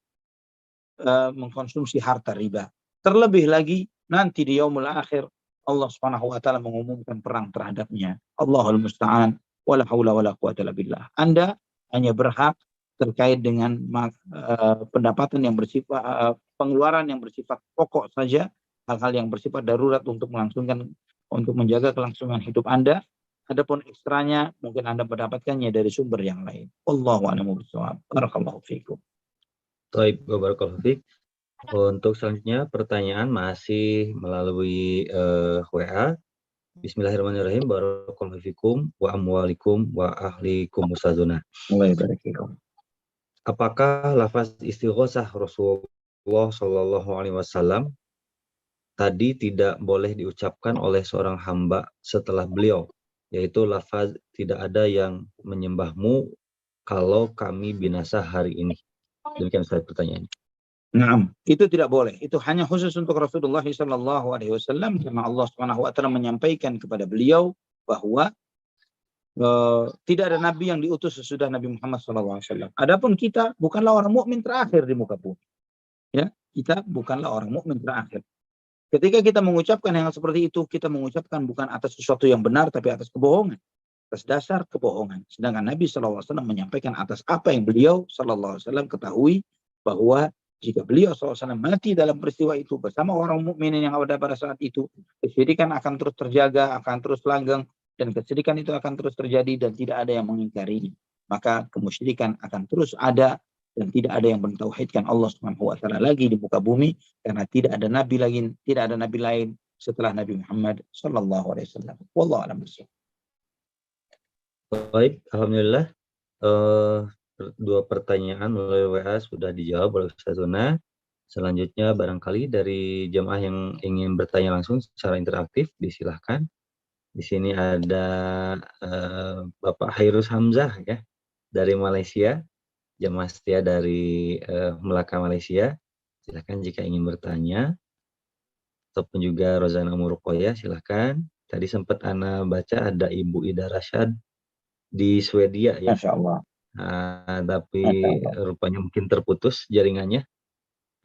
mengkonsumsi harta riba. Terlebih lagi nanti di yaumul akhir Allah Subhanahu wa taala mengumumkan perang terhadapnya. Allahul musta'an. wala haula wala quwata illa billah. Anda hanya berhak terkait dengan pendapatan yang bersifat pengeluaran yang bersifat pokok saja, hal-hal yang bersifat darurat untuk menjaga kelangsungan hidup Anda. Adapun ekstranya mungkin Anda mendapatkannya dari sumber yang lain. Wallahu a'lam bishawab. Barakallahu fiikum. Baik, barakallahu fiik. Untuk selanjutnya pertanyaan masih melalui WA. Bismillahirrahmanirrahim. Barakallahu fikum wa amwalikum wa ahlikum ustazuna. Mulai dari fiikum. Apakah lafaz istighosah Rasulullah Shallallahu Alaihi Wasallam tadi tidak boleh diucapkan oleh seorang hamba setelah beliau, yaitu lafaz tidak ada yang menyembahmu kalau kami binasa hari ini? Demikian Ustaz pertanyaannya. Nah, itu tidak boleh. Itu hanya khusus untuk Rasulullah Shallallahu Alaihi Wasallam karena Allah Subhanahu Wa Taala menyampaikan kepada beliau bahwa tidak ada nabi yang diutus sesudah Nabi Muhammad SAW. Adapun kita bukanlah orang mukmin terakhir di muka bumi. Ya, kita bukanlah orang mukmin terakhir. Ketika kita mengucapkan yang seperti itu, kita mengucapkan bukan atas sesuatu yang benar, tapi atas kebohongan, atas dasar kebohongan. Sedangkan Nabi SAW menyampaikan atas apa yang beliau SAW ketahui, bahwa jika beliau SAW mati dalam peristiwa itu bersama orang mukminin yang ada pada saat itu, kesyirikan akan terus terjaga, akan terus langgeng, dan kesyirikan itu akan terus terjadi dan tidak ada yang mengingkarinya. Maka kemusyrikan akan terus ada dan tidak ada yang mentauhidkan Allah Subhanahu wa taala lagi di muka bumi, karena tidak ada nabi lain setelah Nabi Muhammad sallallahu alaihi wasallam. Wallahu a'lam bishawab. Baik, alhamdulillah. Dua pertanyaan melalui WA sudah dijawab oleh Ustazuna. Selanjutnya barangkali dari jemaah yang ingin bertanya langsung secara interaktif, disilahkan. Di sini ada Bapak Hairus Hamzah ya dari Malaysia, jemaah setia dari Melaka Malaysia. Silakan jika ingin bertanya. Ataupun juga Rozana Murukoya, silakan. Tadi sempat Ana baca ada Ibu Ida Rashad di Swedia ya. Masya Allah. Tapi rupanya mungkin terputus jaringannya.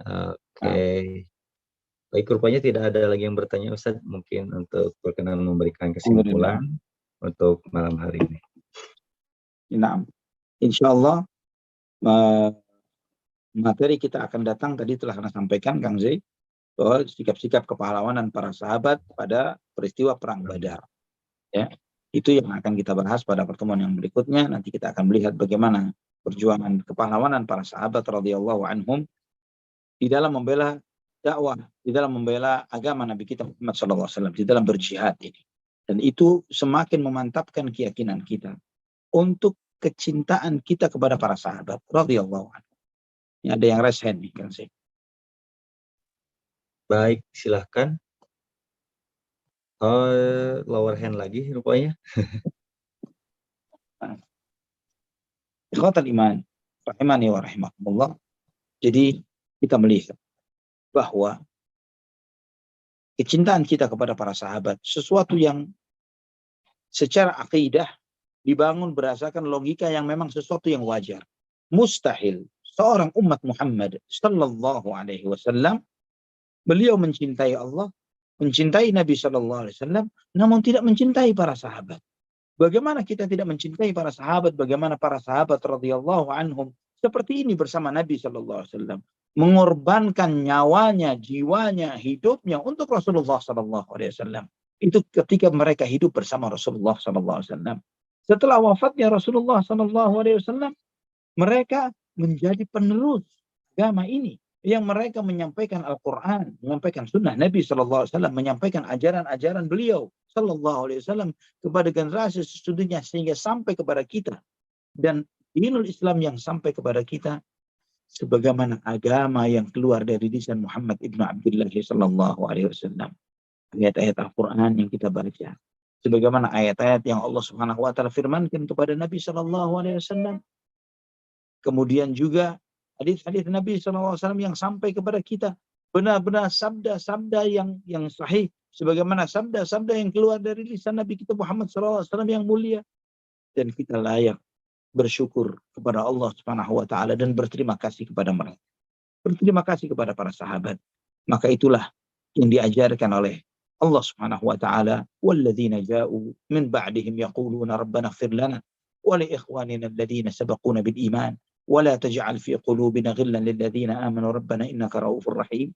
Oke. Baik, rupanya tidak ada lagi yang bertanya Ustaz, mungkin untuk berkenan memberikan kesimpulan untuk malam hari ini. Nah, insya Allah materi kita akan datang tadi telah Anda sampaikan Kang Zai, bahwa sikap-sikap kepahlawanan para sahabat pada peristiwa Perang Badar. Ya, itu yang akan kita bahas pada pertemuan yang berikutnya. Nanti kita akan melihat bagaimana perjuangan kepahlawanan para sahabat radhiyallahu anhum di dalam membela dakwah, di dalam membela agama Nabi kita Muhammad SAW, di dalam berjihad ini. Dan itu semakin memantapkan keyakinan kita untuk kecintaan kita kepada para sahabat radhiyallahu anhum. Ini ada yang raise hand nih Kang Syekh. Baik, silahkan. Lower hand lagi rupanya. Ikhwatal iman, rahimani wa rahimakumullah. Jadi kita melihat bahwa kecintaan kita kepada para sahabat sesuatu yang secara akidah dibangun berdasarkan logika yang memang sesuatu yang wajar. Mustahil seorang umat Muhammad sallallahu alaihi wasallam beliau mencintai Allah, mencintai Nabi sallallahu alaihi wasallam, namun tidak mencintai para sahabat. Bagaimana kita tidak mencintai para sahabat? Bagaimana para sahabat radhiyallahu anhum seperti ini bersama Nabi sallallahu alaihi wasallam, mengorbankan nyawanya, jiwanya, hidupnya untuk Rasulullah sallallahu alaihi wasallam. Itu ketika mereka hidup bersama Rasulullah sallallahu alaihi wasallam. Setelah wafatnya Rasulullah sallallahu alaihi wasallam, mereka menjadi penerus agama ini, yang mereka menyampaikan Al-Quran, menyampaikan sunnah Nabi sallallahu alaihi wasallam, menyampaikan ajaran-ajaran beliau sallallahu alaihi wasallam kepada generasi sesudahnya sehingga sampai kepada kita. Dan dinul Islam yang sampai kepada kita sebagaimana agama yang keluar dari lisan Muhammad ibnu Abdullah sallallahu alaihi wasallam. Ayat-ayat Al-Quran yang kita baca, sebagaimana ayat-ayat yang Allah Subhanahu wa taala firmankan kepada Nabi sallallahu alaihi wasallam. Kemudian juga hadis-hadis Nabi sallallahu alaihi wasallam yang sampai kepada kita, benar-benar sabda-sabda yang sahih, sebagaimana sabda-sabda yang keluar dari lisan Nabi kita Muhammad sallallahu alaihi wasallam yang mulia. Dan kita layak bersyukur kepada Allah Subhanahu wa taala dan berterima kasih kepada mereka. Berterima kasih kepada para sahabat. Maka itulah yang diajarkan oleh Allah Subhanahu wa taala, "Walladzina ja'u min ba'dihim yaquluna rabbana ighfir lana wa li ikhwanina alladhina sabaquna bil iman wa la taj'al fi qulubina ghillan lil ladzina amanu rabbana innaka ra'ufur rahim."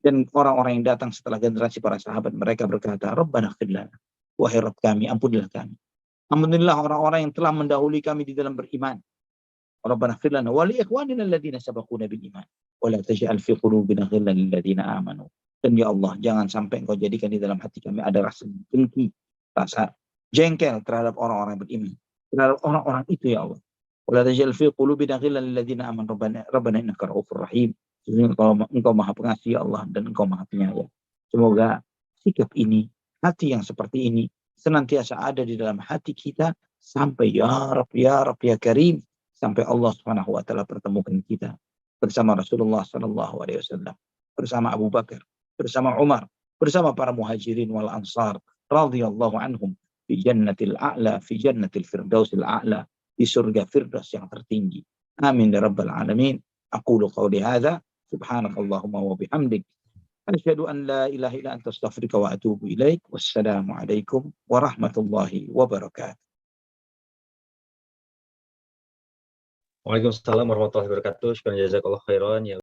Dan orang-orang yang datang setelah generasi para sahabat, mereka berkata, "Rabbana ighfir lana." Wahai Rabb kami, ampunilah kami. Ampunilah orang-orang yang telah mendahului kami di dalam beriman. Rabbana ighfir lana wa li ikhwanina alladhina sabaquna bil iman wa la taj'al fi qulubina ghillan lil ladzina amanu. Dan ya Allah, jangan sampai Engkau jadikan di dalam hati kami ada rasa dengki, rasa jengkel terhadap orang-orang yang beriman, terhadap orang-orang itu ya Allah. Wa la taj'al fi qulubina ghillan lil ladzina amanu rabbana innaka ra'ufur rahim. Sesungguhnya Engkau Maha Pengasih ya Allah, dan Engkau Maha Penyayang. Semoga sikap ini, hati yang seperti ini senantiasa ada di dalam hati kita sampai ya Rabb ya Karim, sampai Allah Subhanahu wa taala pertemukan kita bersama Rasulullah sallallahu alaihi wasallam, bersama Abu Bakar, bersama Umar, bersama para muhajirin wal ansar radhiyallahu anhum fi jannatil a'la, fi jannatil firdausil a'la, di surga firdaus yang tertinggi. Amin ya rabbal alamin. Aqulu qawli hadza subhanakallahumma wa bihamdik asyhadu an la ilaha illa anta astaghfiruka wa atubu ilaik. Wassalamu alaikum warahmatullahi wabarakatuh. Waalaikumsalam warahmatullahi wabarakatuh. Syukran jazakallahu khairan ya